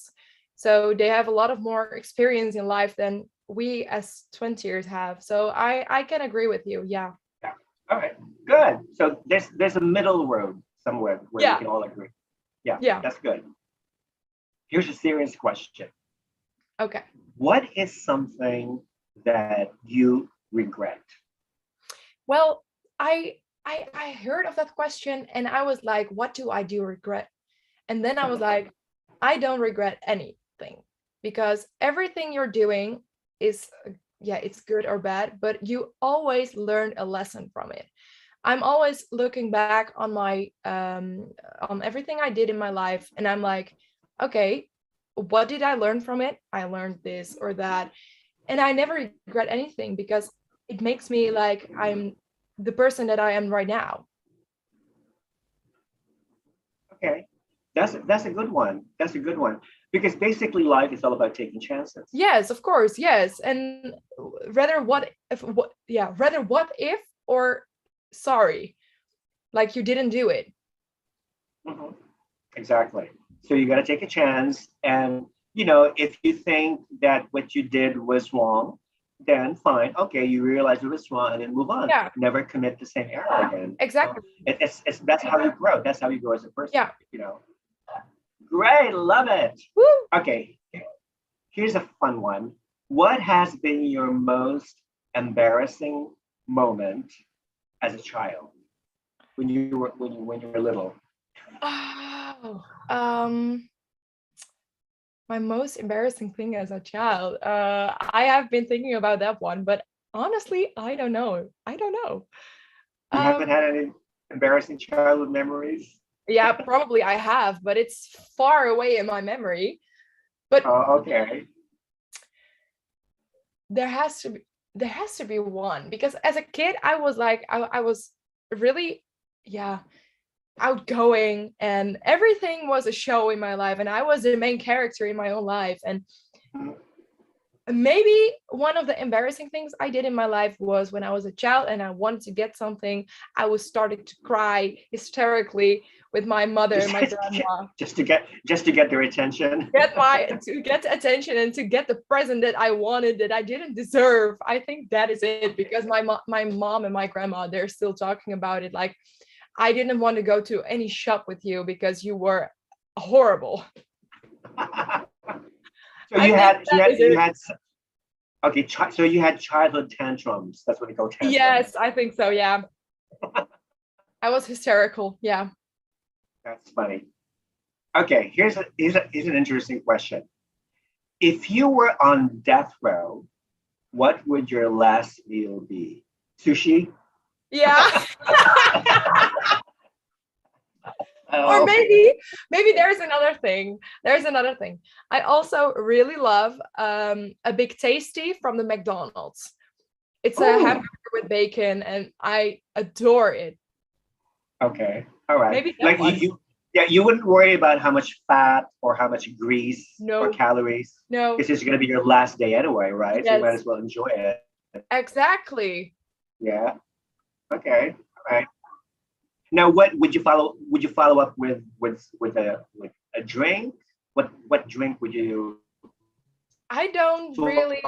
Speaker 2: So they have a lot of more experience in life than we as 20 years have. So I can agree with you. Yeah.
Speaker 1: Yeah. All right. Good. So there's a middle road somewhere where we
Speaker 2: Yeah.
Speaker 1: can all agree. Yeah,
Speaker 2: Yeah.
Speaker 1: that's good. Here's a serious question.
Speaker 2: Okay.
Speaker 1: What is something that you regret?
Speaker 2: Well, I heard of that question and I was like, what do I do regret? And then I was like, I don't regret anything because everything you're doing is, yeah, it's good or bad, but you always learn a lesson from it. I'm always looking back on everything I did in my life, and I'm like, okay, what did I learn from it? I learned this or that, and I never regret anything because it makes me like I'm the person that I am right now.
Speaker 1: Okay. That's a good one. That's a good one. Because basically life is all about taking chances.
Speaker 2: Yes, of course, yes, and rather what if or sorry, like you didn't do it.
Speaker 1: Mhm. Exactly. So you got to take a chance. And, if you think that what you did was wrong, then fine. Okay, you realize it was wrong and then move on.
Speaker 2: Yeah,
Speaker 1: Never commit the same error again.
Speaker 2: exactly.
Speaker 1: That's how you grow. That's how you grow as a person,
Speaker 2: Yeah.
Speaker 1: you know. Great, love it.
Speaker 2: Woo!
Speaker 1: Okay, here's a fun one. What has been your most embarrassing moment as a child when you were little?
Speaker 2: Oh, my most embarrassing thing as a child. I have been thinking about that one, but honestly, I don't know. I don't know.
Speaker 1: You haven't
Speaker 2: Um,
Speaker 1: had any embarrassing childhood memories?
Speaker 2: yeah, probably I have, but it's far away in my memory. But
Speaker 1: Oh, okay.
Speaker 2: there has to be there has to be one because as a kid, I was like, I was really, yeah. outgoing, and everything was a show in my life, and I was the main character in my own life. And maybe one of the embarrassing things I did in my life was when I was a child and I wanted to get something, I was starting to cry hysterically with my mother and my grandma.
Speaker 1: Just to get their attention.
Speaker 2: To get the attention and to get the present that I wanted, that I didn't deserve. I think that is it, because my mom and my grandma, they're still talking about it. Like, I didn't want to go to any shop with you because you were horrible.
Speaker 1: So you had childhood tantrums. That's what they call tantrums.
Speaker 2: Yes, I think so. Yeah. I was hysterical. Yeah.
Speaker 1: That's funny. Okay, here's an interesting question. If you were on death row, what would your last meal be? Sushi?
Speaker 2: Yeah. Or maybe there's another thing. I also really love a Big Tasty from the McDonald's. It's a hamburger with bacon, and I adore it.
Speaker 1: Okay, all right.
Speaker 2: Maybe
Speaker 1: like you wouldn't worry about how much fat or how much grease or calories.
Speaker 2: No,
Speaker 1: this is going to be your last day anyway, right? Yes. So you might as well enjoy it.
Speaker 2: Exactly.
Speaker 1: Yeah. Okay. All right. Now, what would you follow? Would you follow up with a drink? What drink would you?
Speaker 2: I don't really.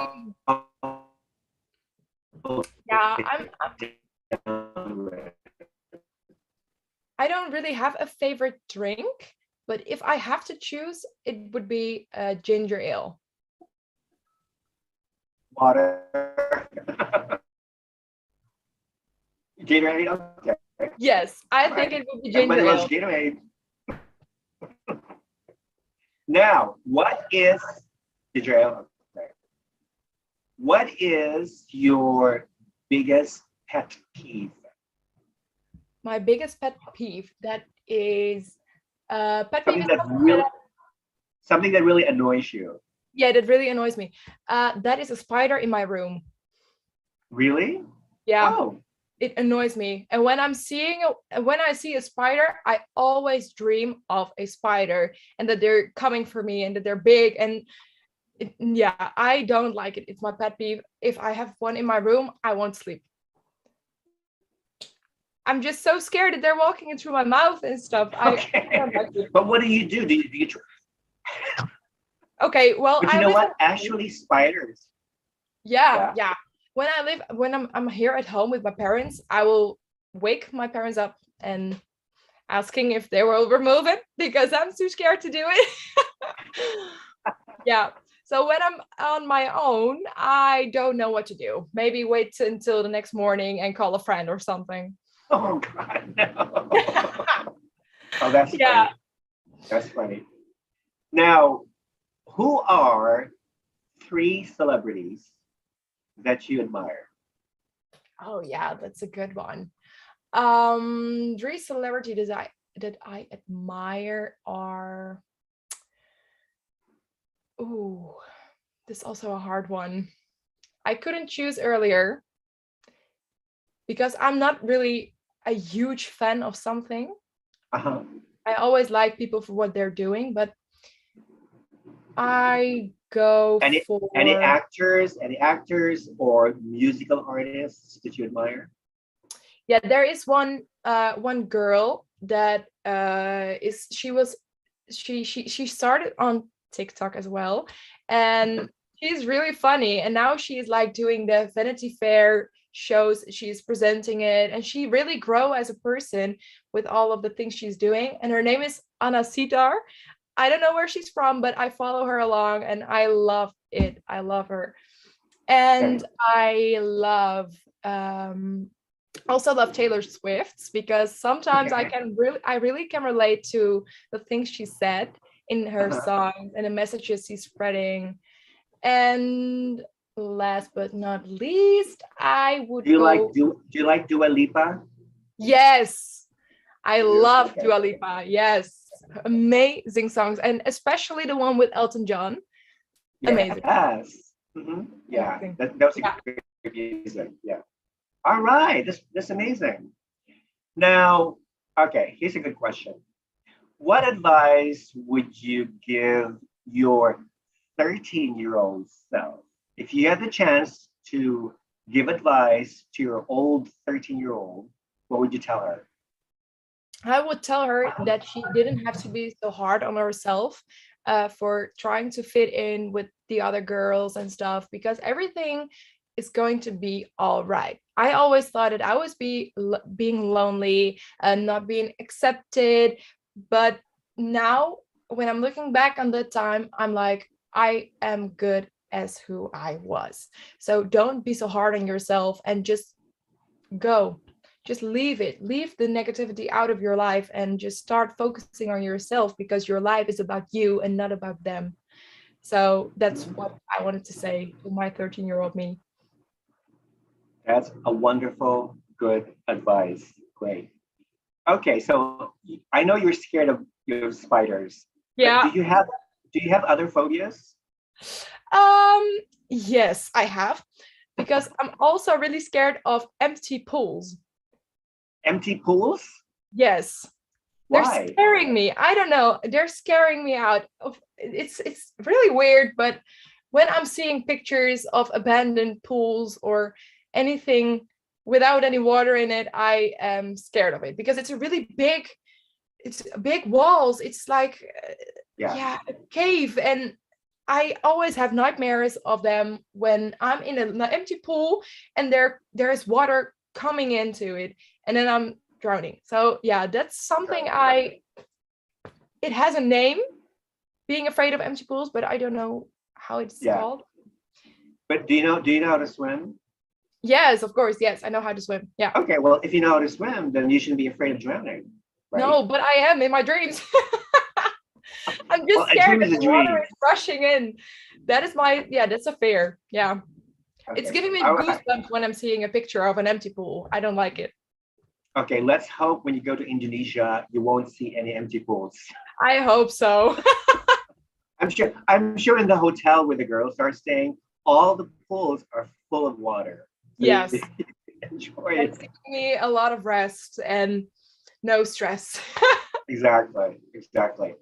Speaker 2: Yeah, I don't really have a favorite drink, but if I have to choose, it would be ginger ale.
Speaker 1: Water. Gatorade. Okay.
Speaker 2: Yes, I think it would be ginger ale.
Speaker 1: Gatorade. Now, what is ginger ale? Okay. What is your biggest pet peeve?
Speaker 2: My biggest pet peeve, that is
Speaker 1: something that really annoys you.
Speaker 2: Yeah, that really annoys me. That is a spider in my room.
Speaker 1: Really?
Speaker 2: Yeah.
Speaker 1: Oh.
Speaker 2: It annoys me. And when I see a spider, I always dream of a spider and that they're coming for me and that they're big. And I don't like it. It's my pet peeve. If I have one in my room, I won't sleep. I'm just so scared that they're walking in through my mouth and stuff.
Speaker 1: Okay. I don't like it. But what do you do? Do you try?
Speaker 2: Okay, well,
Speaker 1: but you know what? Actually, spiders.
Speaker 2: Yeah. When I'm here at home with my parents, I will wake my parents up and asking if they will remove it because I'm too scared to do it. Yeah. So when I'm on my own, I don't know what to do. Maybe wait until the next morning and call a friend or something.
Speaker 1: Oh God, no. Oh, that's funny. That's funny. Now, who are 3 celebrities that you admire?
Speaker 2: Oh yeah, that's a good one. 3 celebrities that I admire are. Ooh, this is also a hard one. I couldn't choose earlier because I'm not really a huge fan of something.
Speaker 1: Uh-huh.
Speaker 2: I always like people for what they're doing, but I go for
Speaker 1: any actors or musical artists that you admire?
Speaker 2: Yeah, there is one girl that she started on TikTok as well, and she's really funny, and now she's like doing the Vanity Fair shows. She's presenting it, and she really grow as a person with all of the things she's doing. And her name is Anna Sitar. I don't know where she's from, but I follow her along and I love it. I love her. And I also love Taylor Swift, because sometimes I really can relate to the things she said in her songs and the messages she's spreading. And last but not least, I would
Speaker 1: do you like Dua Lipa?
Speaker 2: Yes, I love Dua Lipa. Yes, amazing songs, and especially the one with Elton John. Amazing.
Speaker 1: Yes. Mm-hmm. Yeah, that was a great music. Yeah. All right, that's amazing. Now, Okay, here's a good question. What advice would you give your 13-year-old self? If you had the chance to give advice to your old 13-year-old, what would you tell her?
Speaker 2: I would tell her that she didn't have to be so hard on herself for trying to fit in with the other girls and stuff, because everything is going to be all right. I always thought that I was being lonely and not being accepted, but now when I'm looking back on that time, I'm like, I am good as who I was. So don't be so hard on yourself and just go. Just leave it. Leave the negativity out of your life and just start focusing on yourself, because your life is about you and not about them. So that's what I wanted to say to my 13-year-old me.
Speaker 1: That's a wonderful, good advice. Great. Okay, so I know you're scared of your spiders, but
Speaker 2: Yeah.
Speaker 1: do you have other phobias?
Speaker 2: Um, yes, I have, because I'm also really scared of empty pools.
Speaker 1: Empty pools?
Speaker 2: Yes. They're
Speaker 1: Why?
Speaker 2: scaring me. I don't know. They're scaring me out. It's really weird, but when I'm seeing pictures of abandoned pools or anything without any water in it, I am scared of it, because it's big walls. It's like
Speaker 1: Yeah.
Speaker 2: yeah, a cave, and I always have nightmares of them when I'm in an empty pool and there is water coming into it, and then I'm drowning. So yeah, that's something it has a name, being afraid of empty pools, but I don't know how it's
Speaker 1: Yeah.
Speaker 2: called.
Speaker 1: But do you know how to swim?
Speaker 2: Yes, of course. Yes, I know how to swim. Yeah.
Speaker 1: Okay, well, if you know how to swim, then you shouldn't be afraid of drowning, right?
Speaker 2: No, but I am in my dreams. I'm
Speaker 1: Well,
Speaker 2: just
Speaker 1: a
Speaker 2: scared
Speaker 1: dream
Speaker 2: that
Speaker 1: is a
Speaker 2: the water
Speaker 1: dream.
Speaker 2: is rushing in. That is that's a fear. Yeah. It's
Speaker 1: Okay.
Speaker 2: giving me
Speaker 1: All right.
Speaker 2: goosebumps when I'm seeing a picture of an empty pool. I don't like it.
Speaker 1: Okay, let's hope when you go to Indonesia, you won't see any empty pools.
Speaker 2: I hope so.
Speaker 1: I'm sure in the hotel where the girls are staying, all the pools are full of water. So you
Speaker 2: Yes.
Speaker 1: enjoy
Speaker 2: That's
Speaker 1: it.
Speaker 2: giving me a lot of rest and no stress.
Speaker 1: Exactly, exactly.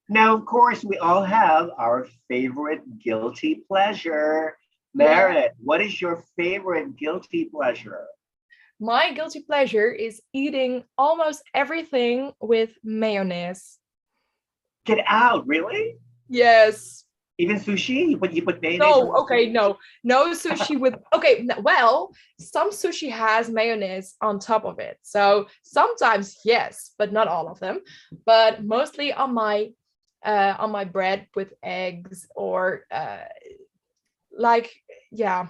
Speaker 1: Now, of course, we all have our favorite guilty pleasure.
Speaker 2: Yeah.
Speaker 1: Merit, what is your favorite guilty pleasure?
Speaker 2: My guilty pleasure is eating almost everything with mayonnaise.
Speaker 1: Get out, really?
Speaker 2: Yes.
Speaker 1: Even sushi? You put mayonnaise on
Speaker 2: No,
Speaker 1: the
Speaker 2: okay,
Speaker 1: sushi?
Speaker 2: no. No sushi with okay, well, some sushi has mayonnaise on top of it. So sometimes yes, but not all of them. But mostly on my bread with eggs or like yeah.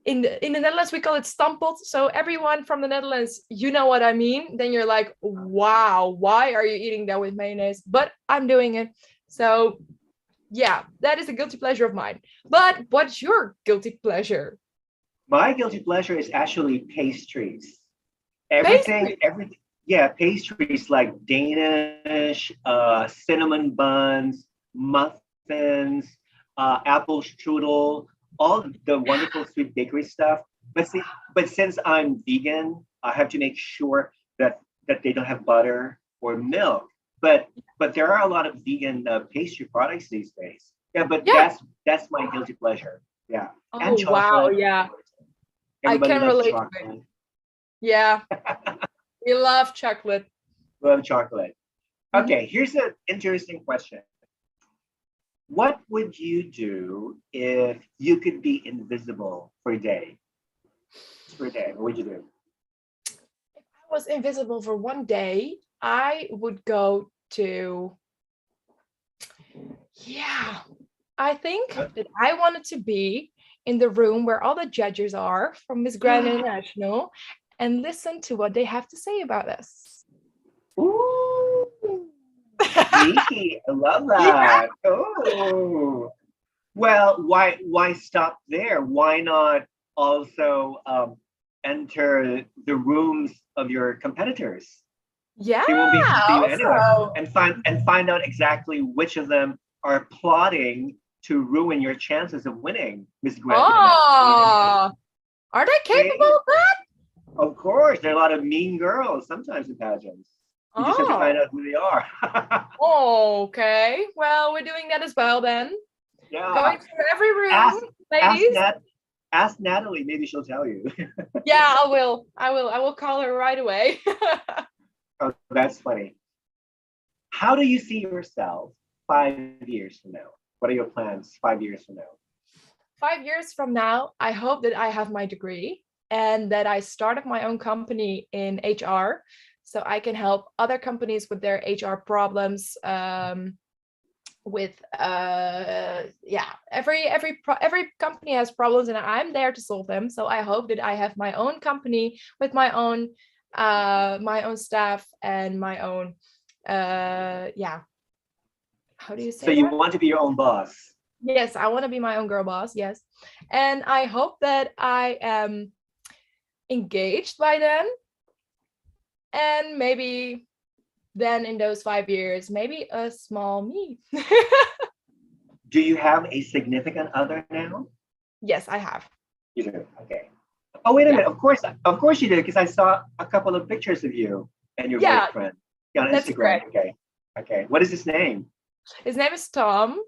Speaker 2: In the Netherlands we call it stampot. So everyone from the Netherlands, you know what I mean. Then you're like, wow, why are you eating that with mayonnaise? But I'm doing it. So yeah, that is a guilty pleasure of mine. But what's your guilty pleasure?
Speaker 1: My guilty pleasure is actually pastries. Everything,
Speaker 2: Pastry.
Speaker 1: everything. Yeah, pastries like Danish, cinnamon buns, muffins, apple strudel, all the wonderful sweet bakery stuff. But see, but since I'm vegan, I have to make sure that they don't have butter or milk. But there are a lot of vegan pastry products these days. Yeah, but
Speaker 2: Yeah.
Speaker 1: that's my guilty pleasure. Yeah, and
Speaker 2: Oh wow,
Speaker 1: chocolate, of
Speaker 2: yeah.
Speaker 1: course.
Speaker 2: I
Speaker 1: Everybody
Speaker 2: can
Speaker 1: loves
Speaker 2: relate to it.
Speaker 1: chocolate.
Speaker 2: Yeah, we love chocolate.
Speaker 1: Love chocolate.
Speaker 2: Mhm.
Speaker 1: Okay, here's an interesting question. What would you do if you could be invisible for a day? Just for a day, what would you do?
Speaker 2: I was invisible for one day. I would go to yeah. I think that I wanted to be in the room where all the judges are from Miss Grand International and listen to what they have to say about us.
Speaker 1: Ooh, sneaky. I love
Speaker 2: Yeah.
Speaker 1: that. Oh, well, why stop there? Why not also enter the rooms of your competitors?
Speaker 2: Yeah.
Speaker 1: They won't be able to see you anyway,
Speaker 2: Also.
Speaker 1: and find out exactly which of them are plotting to ruin your chances of winning Miss Grand International.
Speaker 2: Oh, are they capable
Speaker 1: See,
Speaker 2: of that?
Speaker 1: of course, there are a lot of mean girls sometimes in pageants. You just have to
Speaker 2: Oh,
Speaker 1: find out who they are.
Speaker 2: okay. Well, we're doing that as well then.
Speaker 1: Yeah.
Speaker 2: Going through every room,
Speaker 1: Ask
Speaker 2: ladies.
Speaker 1: ask Natalie. Maybe she'll tell you.
Speaker 2: Yeah, I will. I will call her right away.
Speaker 1: Oh, that's funny. How do you see yourself 5 years from now? What are your plans 5 years from now?
Speaker 2: 5 years from now, I hope that I have my degree and that I started my own company in HR, so I can help other companies with their HR problems. With every company has problems, and I'm there to solve them. So I hope that I have my own company with my own staff and my own how do you say
Speaker 1: So you
Speaker 2: that?
Speaker 1: want to be your own boss?
Speaker 2: Yes, I want to be my own girl boss. Yes, and I hope that I am engaged by then, and maybe then in those 5 years, maybe a small me.
Speaker 1: Do you have a significant other now?
Speaker 2: Yes, I have.
Speaker 1: You do. Okay. Oh, wait a
Speaker 2: Yeah.
Speaker 1: minute. Of course you did, because I saw a couple of pictures of you and your
Speaker 2: Yeah,
Speaker 1: boyfriend. Yeah, on
Speaker 2: that's
Speaker 1: Instagram.
Speaker 2: correct.
Speaker 1: Okay. Okay. What is his name?
Speaker 2: His name is Tom.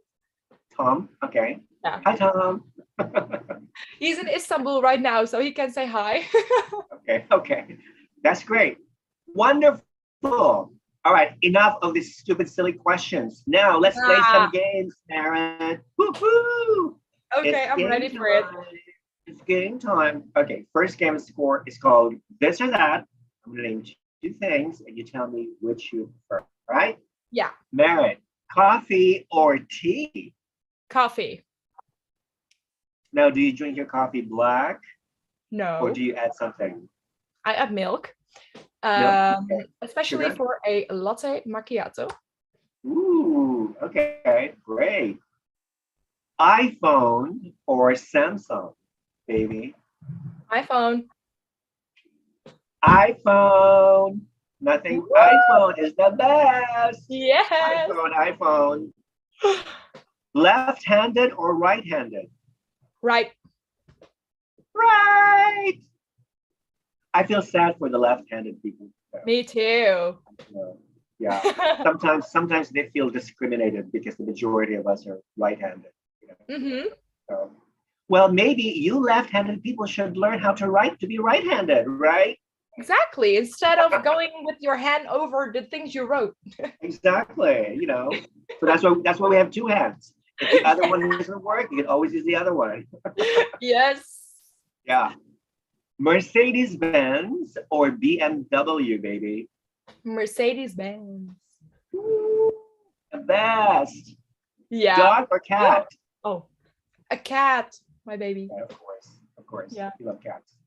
Speaker 1: Tom. Okay.
Speaker 2: Yeah.
Speaker 1: Hi, Tom.
Speaker 2: He's in Istanbul right now, so he can say hi.
Speaker 1: Okay. Okay. That's great. Wonderful. All right. Enough of these stupid, silly questions. Now let's play some games, Marit. Woohoo!
Speaker 2: Okay, I'm ready for it.
Speaker 1: It's game time. Okay. First game score is called this or that. I'm going to name two things, and you tell me which you prefer. All right?
Speaker 2: Yeah.
Speaker 1: Marit, coffee or tea?
Speaker 2: Coffee.
Speaker 1: Now, do you drink your coffee black?
Speaker 2: No.
Speaker 1: Or do you add something?
Speaker 2: I add milk.
Speaker 1: Okay.
Speaker 2: Especially
Speaker 1: Sugar?
Speaker 2: for a latte macchiato.
Speaker 1: Ooh, okay, great. iPhone or Samsung, baby?
Speaker 2: iPhone.
Speaker 1: iPhone. Nothing.
Speaker 2: Woo!
Speaker 1: iPhone is the best.
Speaker 2: Yes.
Speaker 1: iPhone. Left-handed or right-handed?
Speaker 2: Right.
Speaker 1: Right. I feel sad for the left-handed people.
Speaker 2: Me too.
Speaker 1: Yeah. Sometimes they feel discriminated because the majority of us are right-handed.
Speaker 2: Mm-hmm.
Speaker 1: Well, maybe you left-handed people should learn how to write to be right-handed, right?
Speaker 2: Exactly. Instead of going with your hand over the things you wrote.
Speaker 1: Exactly. So that's why we have two hands. If the other one doesn't work, you can always use the other one.
Speaker 2: Yes.
Speaker 1: Yeah. Mercedes-Benz or BMW, baby?
Speaker 2: Mercedes-Benz.
Speaker 1: The best.
Speaker 2: Yeah.
Speaker 1: Dog or cat?
Speaker 2: Oh, a cat, my baby.
Speaker 1: Yeah, of course.
Speaker 2: Yeah.
Speaker 1: You love cats.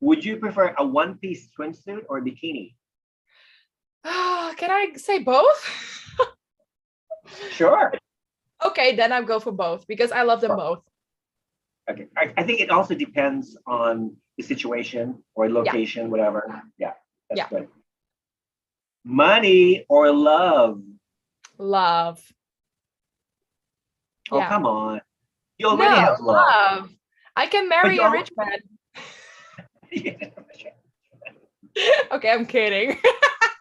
Speaker 1: Would you prefer a one-piece swimsuit or a bikini?
Speaker 2: Can I say both?
Speaker 1: Sure.
Speaker 2: Okay, then I'll go for both because I love them both.
Speaker 1: Okay. I think it also depends on the situation or location, whatever. Yeah, that's good. Money or love?
Speaker 2: Love.
Speaker 1: Oh, come on. You already have love.
Speaker 2: I can marry a rich man. Okay, I'm kidding.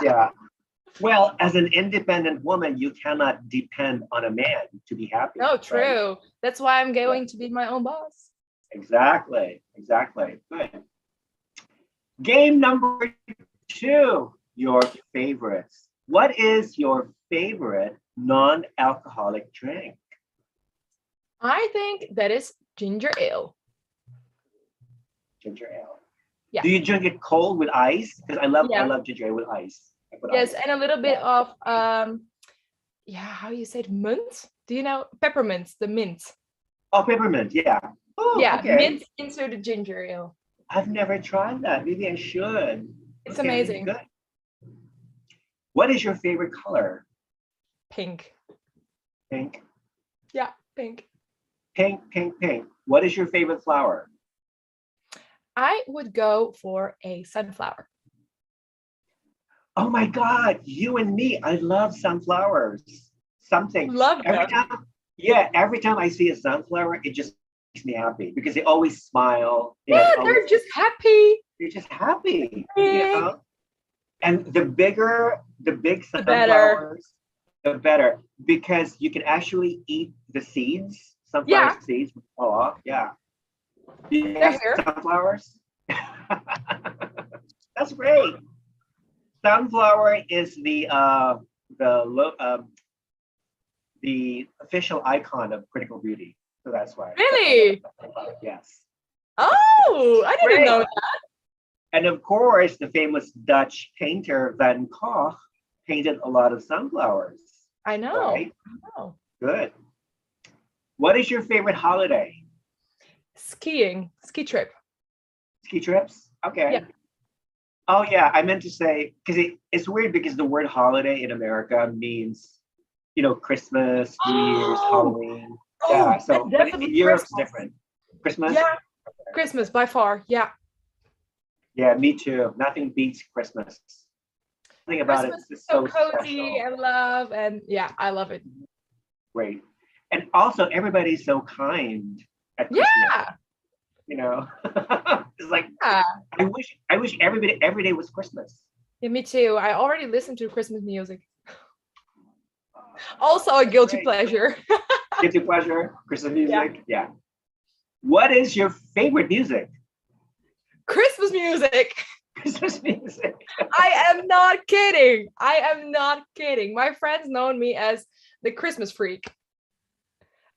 Speaker 1: Yeah. Well, as an independent woman, you cannot depend on a man to be happy.
Speaker 2: No, true.
Speaker 1: Right?
Speaker 2: That's why I'm going to be my own boss.
Speaker 1: Exactly. Good. Game number 2, your favorites. What is your favorite non-alcoholic drink?
Speaker 2: I think that is ginger ale.
Speaker 1: Ginger ale.
Speaker 2: Yeah.
Speaker 1: Do you drink it cold with ice? Because I love ginger ale with ice.
Speaker 2: Yes, and a little bit of how do you say it? Mint? Do you know peppermint? The mint.
Speaker 1: Oh, peppermint. Yeah. Oh,
Speaker 2: yeah.
Speaker 1: Okay.
Speaker 2: Mint into the ginger ale.
Speaker 1: I've never tried that. Maybe I should.
Speaker 2: It's amazing.
Speaker 1: Good. What is your favorite color?
Speaker 2: Pink.
Speaker 1: Pink.
Speaker 2: Yeah, pink.
Speaker 1: Pink. What is your favorite flower?
Speaker 2: I would go for a sunflower.
Speaker 1: Oh my God, you and me. I love sunflowers.
Speaker 2: Love them.
Speaker 1: Every time I see a sunflower, it just makes me happy because they always smile.
Speaker 2: Yeah, they're just happy.
Speaker 1: They're just happy. And the big
Speaker 2: The better.
Speaker 1: sunflowers, the better, because you can actually eat the seeds, sunflower
Speaker 2: Yeah,
Speaker 1: seeds. Oh, yeah. You
Speaker 2: they're
Speaker 1: have
Speaker 2: here.
Speaker 1: sunflowers? That's great. Sunflower is the official icon of critical beauty. So that's why.
Speaker 2: Really?
Speaker 1: Yes.
Speaker 2: Oh, I didn't
Speaker 1: Great.
Speaker 2: know.
Speaker 1: And of course, the famous Dutch painter Van Gogh painted a lot of sunflowers.
Speaker 2: I know.
Speaker 1: Right?
Speaker 2: I know.
Speaker 1: Good. What is your favorite holiday?
Speaker 2: Skiing, ski trip.
Speaker 1: Ski trips? Okay.
Speaker 2: Yeah.
Speaker 1: Oh yeah, I meant to say because it's weird because the word holiday in America means Christmas, New Year's,
Speaker 2: Oh,
Speaker 1: Halloween.
Speaker 2: oh,
Speaker 1: Yeah.
Speaker 2: that's
Speaker 1: So, but in
Speaker 2: definitely
Speaker 1: Europe's
Speaker 2: Christmas.
Speaker 1: different. Christmas.
Speaker 2: Yeah, Christmas by far. Yeah,
Speaker 1: Yeah, me too. Nothing beats Christmas. Something about it
Speaker 2: Christmas is
Speaker 1: is
Speaker 2: so
Speaker 1: so
Speaker 2: cozy
Speaker 1: special.
Speaker 2: and love, and yeah, I love it.
Speaker 1: Great. And also everybody's so kind at Christmas.
Speaker 2: Yeah,
Speaker 1: It's like
Speaker 2: yeah.
Speaker 1: I wish every day was Christmas.
Speaker 2: Yeah, me too. I already listened to Christmas music. Also a guilty
Speaker 1: Great.
Speaker 2: pleasure.
Speaker 1: Guilty pleasure, Christmas
Speaker 2: Yeah.
Speaker 1: music. Yeah. What is your favorite music?
Speaker 2: Christmas music.
Speaker 1: Christmas music.
Speaker 2: I am not kidding. I am not kidding. My friends know me as the Christmas freak.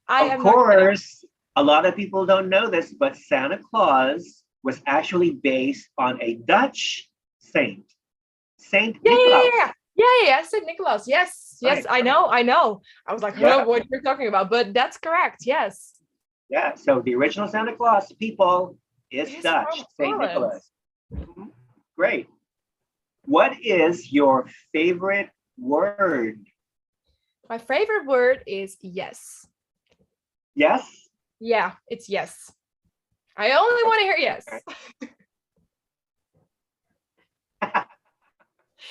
Speaker 2: I
Speaker 1: Of
Speaker 2: am not kidding.
Speaker 1: course, a lot of people don't know this, but Santa Claus was actually based on a Dutch saint, Saint
Speaker 2: Yeah,
Speaker 1: Nicholas.
Speaker 2: yeah. St. Nicholas. Yes,
Speaker 1: Right.
Speaker 2: I know. I was like,
Speaker 1: Yeah.
Speaker 2: what you're talking about, but that's correct. Yes.
Speaker 1: Yeah. So the original Santa Claus people is
Speaker 2: He's
Speaker 1: Dutch,
Speaker 2: from
Speaker 1: Saint
Speaker 2: Holland.
Speaker 1: Nicholas. Mhm. Great. What is your favorite word?
Speaker 2: My favorite word is yes.
Speaker 1: Yes?
Speaker 2: Yeah, it's yes. I only want to hear yes.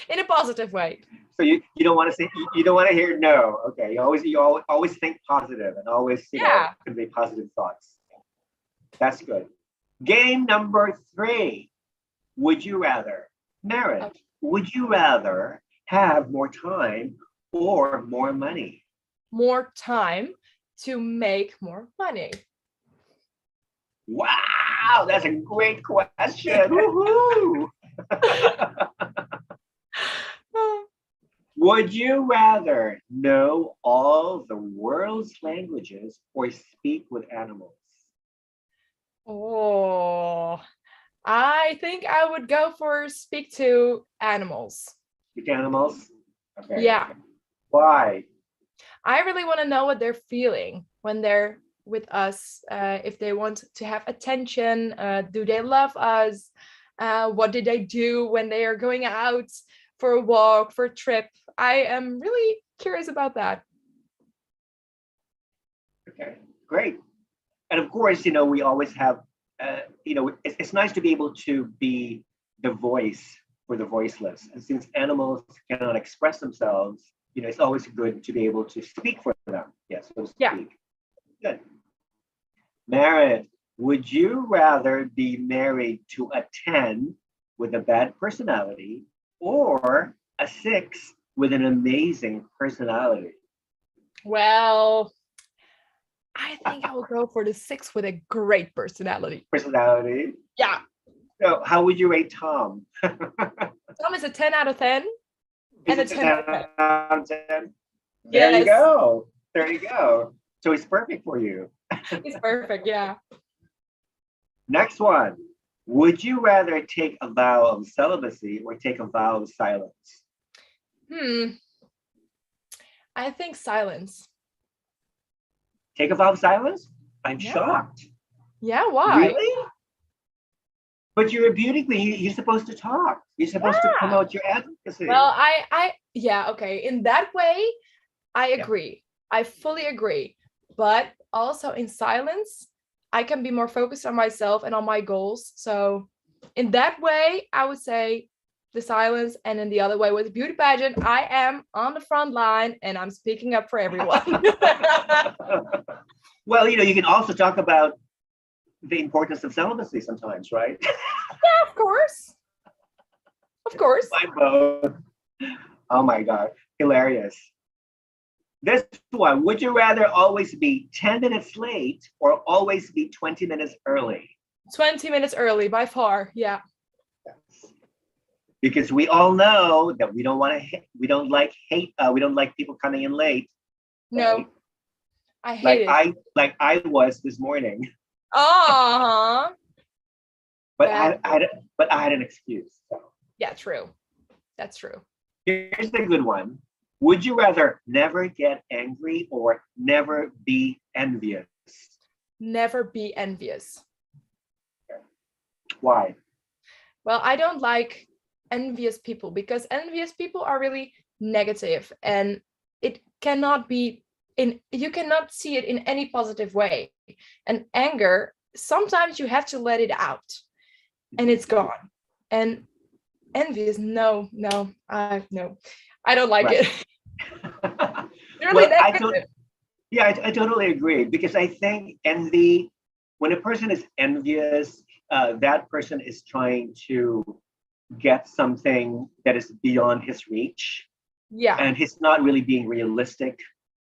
Speaker 2: In a positive way.
Speaker 1: So you don't want to say you don't want to hear no. Okay. You always think positive and always convey positive thoughts. That's good. Game number 3. Would you rather, Marit?
Speaker 2: Okay.
Speaker 1: Would you rather have more time or more money?
Speaker 2: More time to make more money.
Speaker 1: Wow, that's a great question. Woohoo! Would you rather know all the world's languages or speak with animals?
Speaker 2: Oh, I think I would go for speak to animals.
Speaker 1: Speak to animals? Okay.
Speaker 2: Yeah.
Speaker 1: Why?
Speaker 2: I really want to know what they're feeling when they're with us. If they want to have attention, do they love us? What did they do when they are going out for a walk, for a trip? I am really curious about that.
Speaker 1: Okay, great. And of course, we always have, it's nice to be able to be the voice for the voiceless. And since animals cannot express themselves, it's always good to be able to speak for them. Yes, so to speak.
Speaker 2: Yeah.
Speaker 1: Good. Marit, would you rather be married to a 10 with a bad personality or a 6 with an amazing personality?
Speaker 2: Well, I think I will go for the 6 with a great personality.
Speaker 1: Personality?
Speaker 2: Yeah.
Speaker 1: So how would you rate Tom?
Speaker 2: Tom is a 10 out of 10. And a 10
Speaker 1: out of 10.
Speaker 2: Yes.
Speaker 1: There you go. There you go. So he's perfect for you.
Speaker 2: He's perfect, yeah.
Speaker 1: Next one. Would you rather take a vow of celibacy or take a vow of silence?
Speaker 2: I think silence.
Speaker 1: Take a vow of silence? I'm
Speaker 2: Yeah.
Speaker 1: shocked.
Speaker 2: Yeah, why?
Speaker 1: Really? But you're a beauty queen. You're supposed to talk. You're supposed to promote your advocacy.
Speaker 2: Well, yeah, okay. In that way, I agree. I fully agree. But also in silence, I can be more focused on myself and on my goals. So in that way, I would say the silence. And in the other way with the beauty pageant, I am on the front line and I'm speaking up for everyone.
Speaker 1: Well, you can also talk about the importance of celibacy sometimes, right?
Speaker 2: Yeah, of course. Of course.
Speaker 1: My both. Oh my God. Hilarious. This one, would you rather always be 10 minutes late or always be 20 minutes early?
Speaker 2: 20 minutes early by far. Yeah.
Speaker 1: Because we all know that we don't want to, we don't like people coming in late.
Speaker 2: No,
Speaker 1: right?
Speaker 2: I hate it.
Speaker 1: Like I was this morning.
Speaker 2: Uh-huh.
Speaker 1: But
Speaker 2: Bad.
Speaker 1: I had an excuse. So.
Speaker 2: Yeah, true. That's true.
Speaker 1: Here's a good one. Would you rather never get angry or never be envious?
Speaker 2: Never be envious.
Speaker 1: Why?
Speaker 2: Well, I don't like envious people because envious people are really negative and it cannot be you cannot see it in any positive way. And anger, sometimes you have to let it out and it's gone. And envious, no, I don't like it. Really negative.
Speaker 1: I totally agree because I think envy, when a person is envious, that person is trying to get something that is beyond his reach.
Speaker 2: Yeah.
Speaker 1: And he's not really being realistic,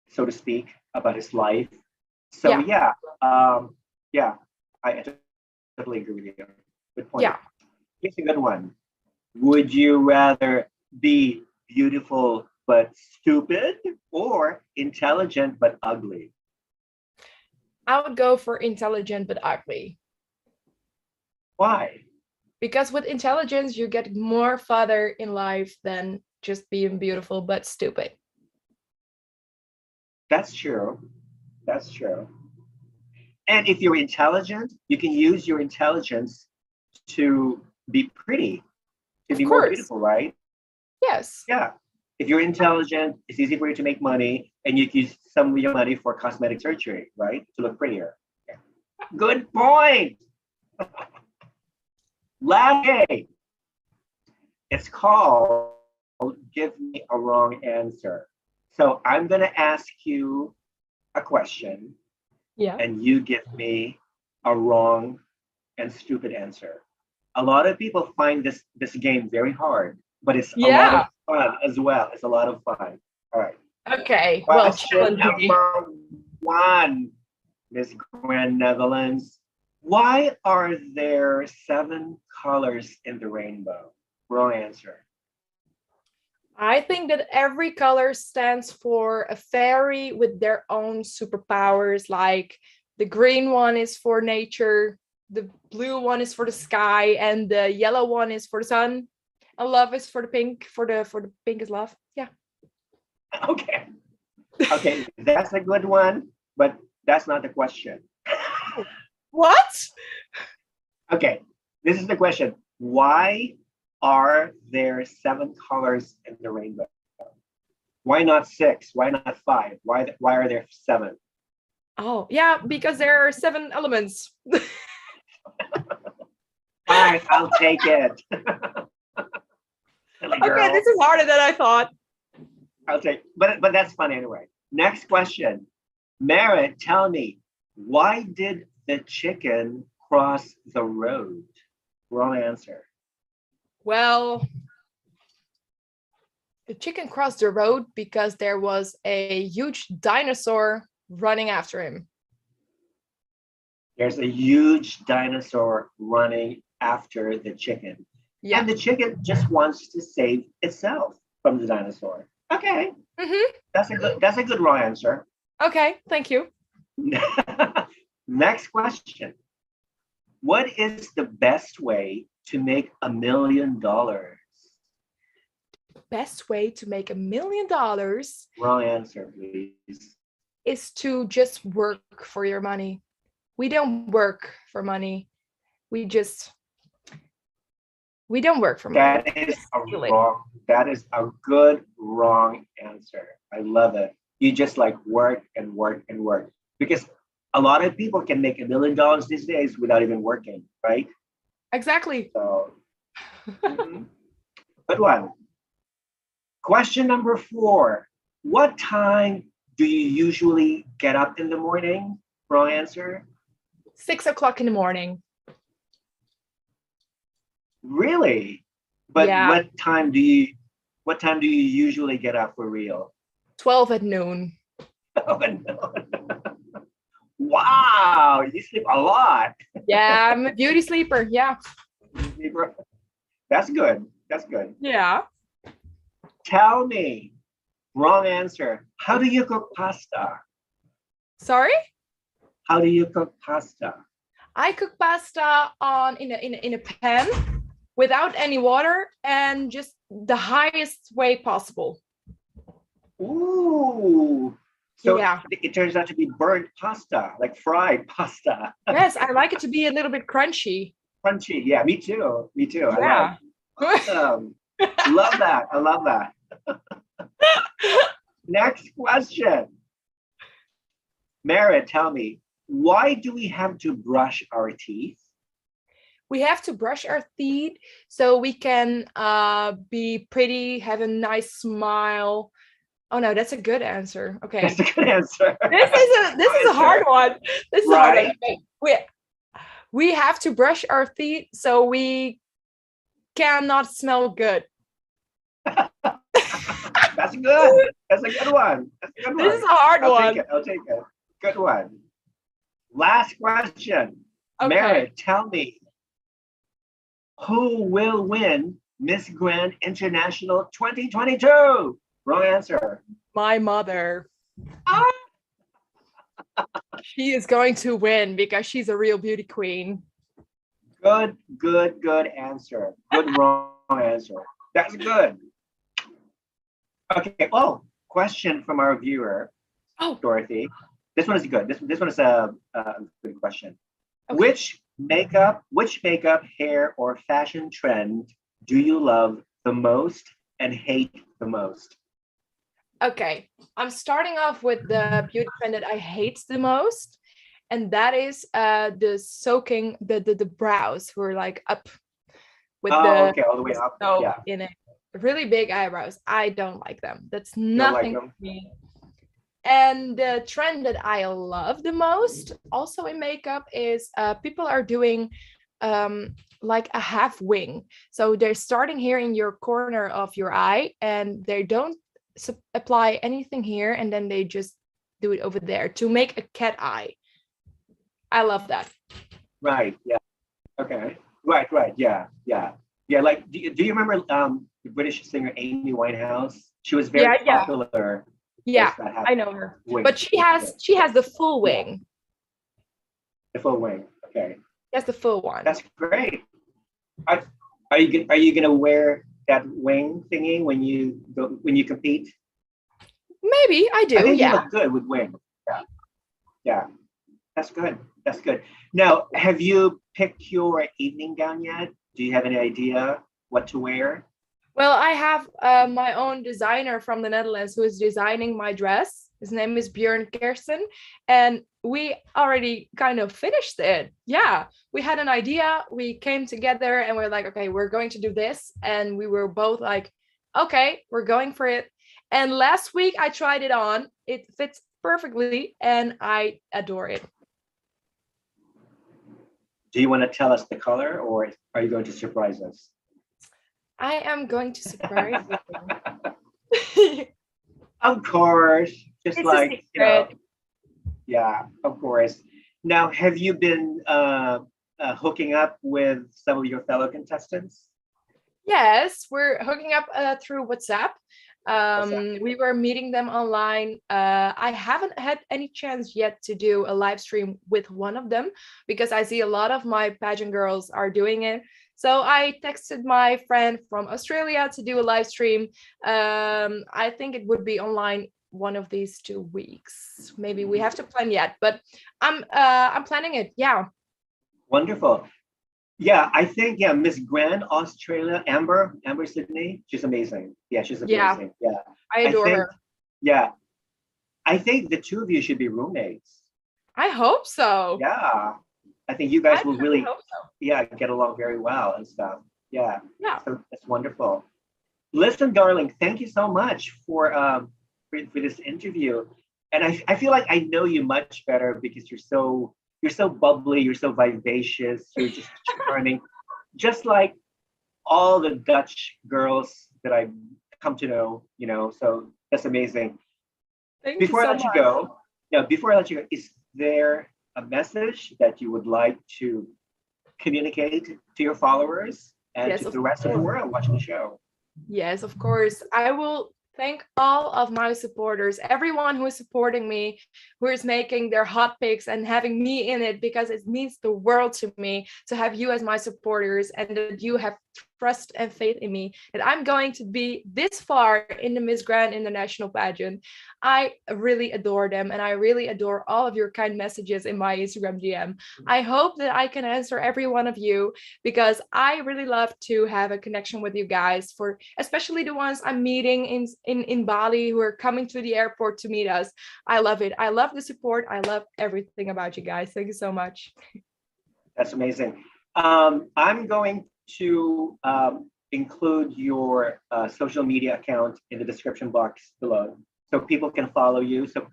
Speaker 1: so to speak, about his life. So I totally agree with you. Good point.
Speaker 2: Yeah.
Speaker 1: Here's a good one. Would you rather be beautiful but stupid or intelligent but ugly?
Speaker 2: I would go for intelligent but ugly.
Speaker 1: Why?
Speaker 2: Because with intelligence, you get more further in life than just being beautiful but stupid.
Speaker 1: That's true. That's true. And if you're intelligent, you can use your intelligence to be pretty, to be more beautiful, right?
Speaker 2: Yes.
Speaker 1: Yeah. If you're intelligent, it's easy for you to make money and you can use some of your money for cosmetic surgery, right? To look prettier. Yeah. Good point. Last game. It's called Give Me a Wrong Answer. So I'm going to ask you a question.
Speaker 2: Yeah.
Speaker 1: And you give me a wrong and stupid answer. A lot of people find this game very hard, but it's a lot of fun as well. It's a lot of fun. All right.
Speaker 2: Okay.
Speaker 1: Question number one, Miss Grand Netherlands. Why are there 7 colors in the rainbow? Wrong answer.
Speaker 2: I think that every color stands for a fairy with their own superpowers. Like the green one is for nature, the blue one is for the sky, and the yellow one is for the sun. And love is for the pink. For the pink is love. Yeah.
Speaker 1: Okay. Okay, that's a good one, but that's not the question.
Speaker 2: What?
Speaker 1: Okay, this is the question. Why are there 7 colors in the rainbow? Why not 6? Why not 5? Why are there 7?
Speaker 2: Oh, yeah, because there are 7 elements.
Speaker 1: Fine, I'll take it.
Speaker 2: Okay, this is harder than I thought.
Speaker 1: I'll take, but that's fun anyway. Next question. Marit, tell me, why did the chicken cross the road? Wrong answer.
Speaker 2: Well, the chicken crossed the road because there was a huge dinosaur running after him.
Speaker 1: There's a huge dinosaur running after the chicken. Yeah. And the chicken just wants to save itself from the dinosaur. Okay.
Speaker 2: Mm-hmm.
Speaker 1: That's a good wrong answer.
Speaker 2: Okay, thank you.
Speaker 1: Next question. What is the best way to make $1 million?
Speaker 2: Best way to make $1 million?
Speaker 1: Wrong answer, please.
Speaker 2: Is to just work for your money. We don't work for money. We don't work for money.
Speaker 1: That is a good wrong answer. I love it. You just like work and work and work. Because a lot of people can make $1 million these days without even working, right?
Speaker 2: Exactly.
Speaker 1: So, good one. Question number 4. What time do you usually get up in the morning? Wrong answer.
Speaker 2: 6 o'clock in the morning.
Speaker 1: Really? But
Speaker 2: Yeah,
Speaker 1: what time do you usually get up for real?
Speaker 2: 12 at noon.
Speaker 1: Oh, no. Wow, you sleep a lot.
Speaker 2: Yeah, I'm a beauty sleeper. Yeah.
Speaker 1: That's good. That's good.
Speaker 2: Yeah.
Speaker 1: Tell me, wrong answer. How do you cook pasta?
Speaker 2: Sorry?
Speaker 1: How do you cook pasta?
Speaker 2: I cook pasta on in a pan without any water and just the highest way possible.
Speaker 1: Ooh. So
Speaker 2: Yeah.
Speaker 1: it turns out to be burnt pasta, like fried pasta.
Speaker 2: Yes, I like it to be a little bit crunchy.
Speaker 1: Crunchy. Yeah, me too. Me too. I like.
Speaker 2: Yeah.
Speaker 1: Awesome. Love that. I love that. Next question. Marit, tell me, why do we have to brush our teeth?
Speaker 2: We have to brush our teeth so we can be pretty, have a nice smile. Oh no, that's a good answer. Okay.
Speaker 1: That's a good answer.
Speaker 2: This is a hard one. This is a hard
Speaker 1: Right.
Speaker 2: one. We have to brush our teeth so we cannot smell good.
Speaker 1: That's good. That's a good one. That's a good one.
Speaker 2: This is a hard
Speaker 1: I'll
Speaker 2: one.
Speaker 1: take it. I'll take it. Good one. Last question.
Speaker 2: Okay.
Speaker 1: Marit, tell me, who will win Miss Grand International 2022? Wrong answer.
Speaker 2: My mother. She is going to win because she's a real beauty queen.
Speaker 1: Good, good, good answer. Good, wrong answer. That's good. Okay. Oh, question from our viewer,
Speaker 2: Oh,
Speaker 1: Dorothy. This one is good. This one is a good question.
Speaker 2: okay.
Speaker 1: Which makeup, hair, or fashion trend do you love the most and hate the most?
Speaker 2: Okay, I'm starting off with the beauty trend that I hate the most, and that is the soaking the brows who are like up with
Speaker 1: Okay, all the way up.
Speaker 2: soap
Speaker 1: Yeah,
Speaker 2: in it. Really big eyebrows. I don't like them. That's
Speaker 1: you don't like
Speaker 2: nothing
Speaker 1: them.
Speaker 2: for me. And the trend that I love the most, also in makeup, is people are doing like a half wing. So they're starting here in your corner of your eye, and they don't apply anything here, and then they just do it over there to make a cat eye. I love that.
Speaker 1: Right. Yeah. Okay. Right. Right. Yeah. Yeah. Yeah. Like, do you remember the British singer Amy Winehouse? She was very
Speaker 2: Yeah,
Speaker 1: popular.
Speaker 2: yeah,
Speaker 1: That had
Speaker 2: I know her,
Speaker 1: wing.
Speaker 2: but she has the full wing.
Speaker 1: The full wing. Okay.
Speaker 2: She has the full one.
Speaker 1: That's great. Are you gonna wear that wing thingy when you compete?
Speaker 2: Maybe I do.
Speaker 1: I think you
Speaker 2: Yeah.
Speaker 1: look good with wing. Yeah. Yeah. That's good. That's good. Now, have you picked your evening gown yet? Do you have any idea what to wear?
Speaker 2: Well, I have my own designer from the Netherlands who is designing my dress. His name is Björn Kersten, and we already kind of finished it. Yeah, we had an idea, we came together, and we're like, okay, we're going to do this. And we were both like, okay, we're going for it. And last week I tried it on. It fits perfectly, and I adore it.
Speaker 1: Do you want to tell us the color, or are you going to surprise us?
Speaker 2: I am going to surprise you.
Speaker 1: Of course, just
Speaker 2: It's
Speaker 1: like,
Speaker 2: a secret.
Speaker 1: yeah, of course. Now, have you been hooking up with some of your fellow contestants?
Speaker 2: Yes, we're hooking up through WhatsApp.
Speaker 1: WhatsApp?
Speaker 2: We were meeting them online. I haven't had any chance yet to do a live stream with one of them because I see a lot of my pageant girls are doing it. So I texted my friend from Australia to do a live stream. I think it would be online one of these 2 weeks. Maybe we have to plan yet, but I'm planning it. Yeah.
Speaker 1: Wonderful. Yeah, I think, yeah, Miss Grand Australia, Amber Sidney, she's amazing. Yeah, she's
Speaker 2: Yeah,
Speaker 1: amazing. Yeah.
Speaker 2: I adore
Speaker 1: think,
Speaker 2: her.
Speaker 1: yeah, I think the two of you should be roommates.
Speaker 2: I hope so.
Speaker 1: Yeah. I think you guys will
Speaker 2: really
Speaker 1: really,
Speaker 2: hope so.
Speaker 1: yeah, get along very well and stuff. Yeah.
Speaker 2: Yeah.
Speaker 1: So that's wonderful. Listen, darling, thank you so much for this interview. And I feel like I know you much better because you're so bubbly, you're so vivacious, you're just charming, just like all the Dutch girls that I've come to know, you know, so that's amazing.
Speaker 2: Thank you
Speaker 1: Before I
Speaker 2: so
Speaker 1: let you
Speaker 2: much.
Speaker 1: go, yeah, before I let you go, is there a message that you would like to communicate to your followers and
Speaker 2: Yes,
Speaker 1: to
Speaker 2: of
Speaker 1: the rest of the
Speaker 2: course.
Speaker 1: world watching the show?
Speaker 2: Yes, of course. I will thank all of my supporters, everyone who is supporting me, who is making their hot picks and having me in it, because it means the world to me to have you as my supporters and that you have trust and faith in me, that I'm going to be this far in the Miss Grand International pageant. I really adore them, and I really adore all of your kind messages in my Instagram DM. I hope that I can answer every one of you, because I really love to have a connection with you guys, for especially the ones I'm meeting in Bali who are coming to the airport to meet us. I love it. I love the support. I love everything about you guys. Thank you so much.
Speaker 1: That's amazing. I'm going to include your social media account in the description box below so people can follow you. So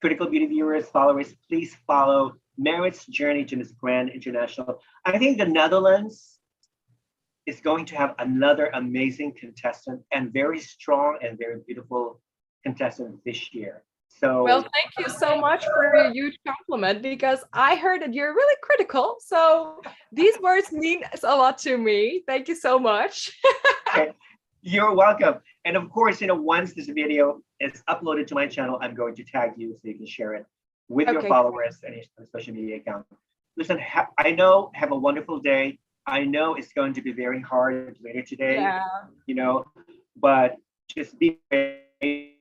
Speaker 1: Critical Beauty viewers, followers, please follow Marit's journey to Miss Grand International. I think the Netherlands is going to have another amazing contestant and very strong and very beautiful contestant this year. So,
Speaker 2: Well, thank you so much for your huge compliment, because I heard that you're really critical. So these words mean a lot to me. Thank you so much.
Speaker 1: okay, you're welcome. And of course, you know, once this video is uploaded to my channel, I'm going to tag you so you can share it with your
Speaker 2: Okay.
Speaker 1: followers and your social media account. Listen, I know, have a wonderful day. I know it's going to be very hard later today,
Speaker 2: Yeah.
Speaker 1: you know, but just be brave,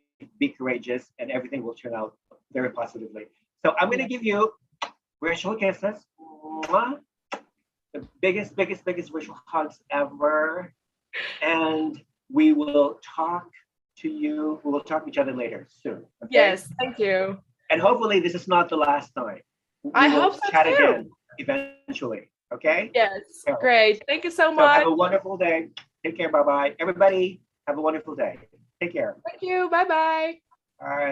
Speaker 1: be courageous, and everything will turn out very positively. So I'm going to give you virtual kisses. Mwah. The biggest virtual hugs ever. And we will talk to you. We will talk to each other later soon. Okay?
Speaker 2: Yes, thank you.
Speaker 1: And hopefully this is not the last time. We
Speaker 2: I
Speaker 1: will
Speaker 2: hope so
Speaker 1: chat
Speaker 2: too.
Speaker 1: again eventually. Okay?
Speaker 2: Yes,
Speaker 1: So,
Speaker 2: great. Thank you so
Speaker 1: so have
Speaker 2: much.
Speaker 1: a wonderful day. Take care. Bye-bye. Everybody, have a wonderful day. Take care.
Speaker 2: Thank you. Bye-bye.
Speaker 1: All right.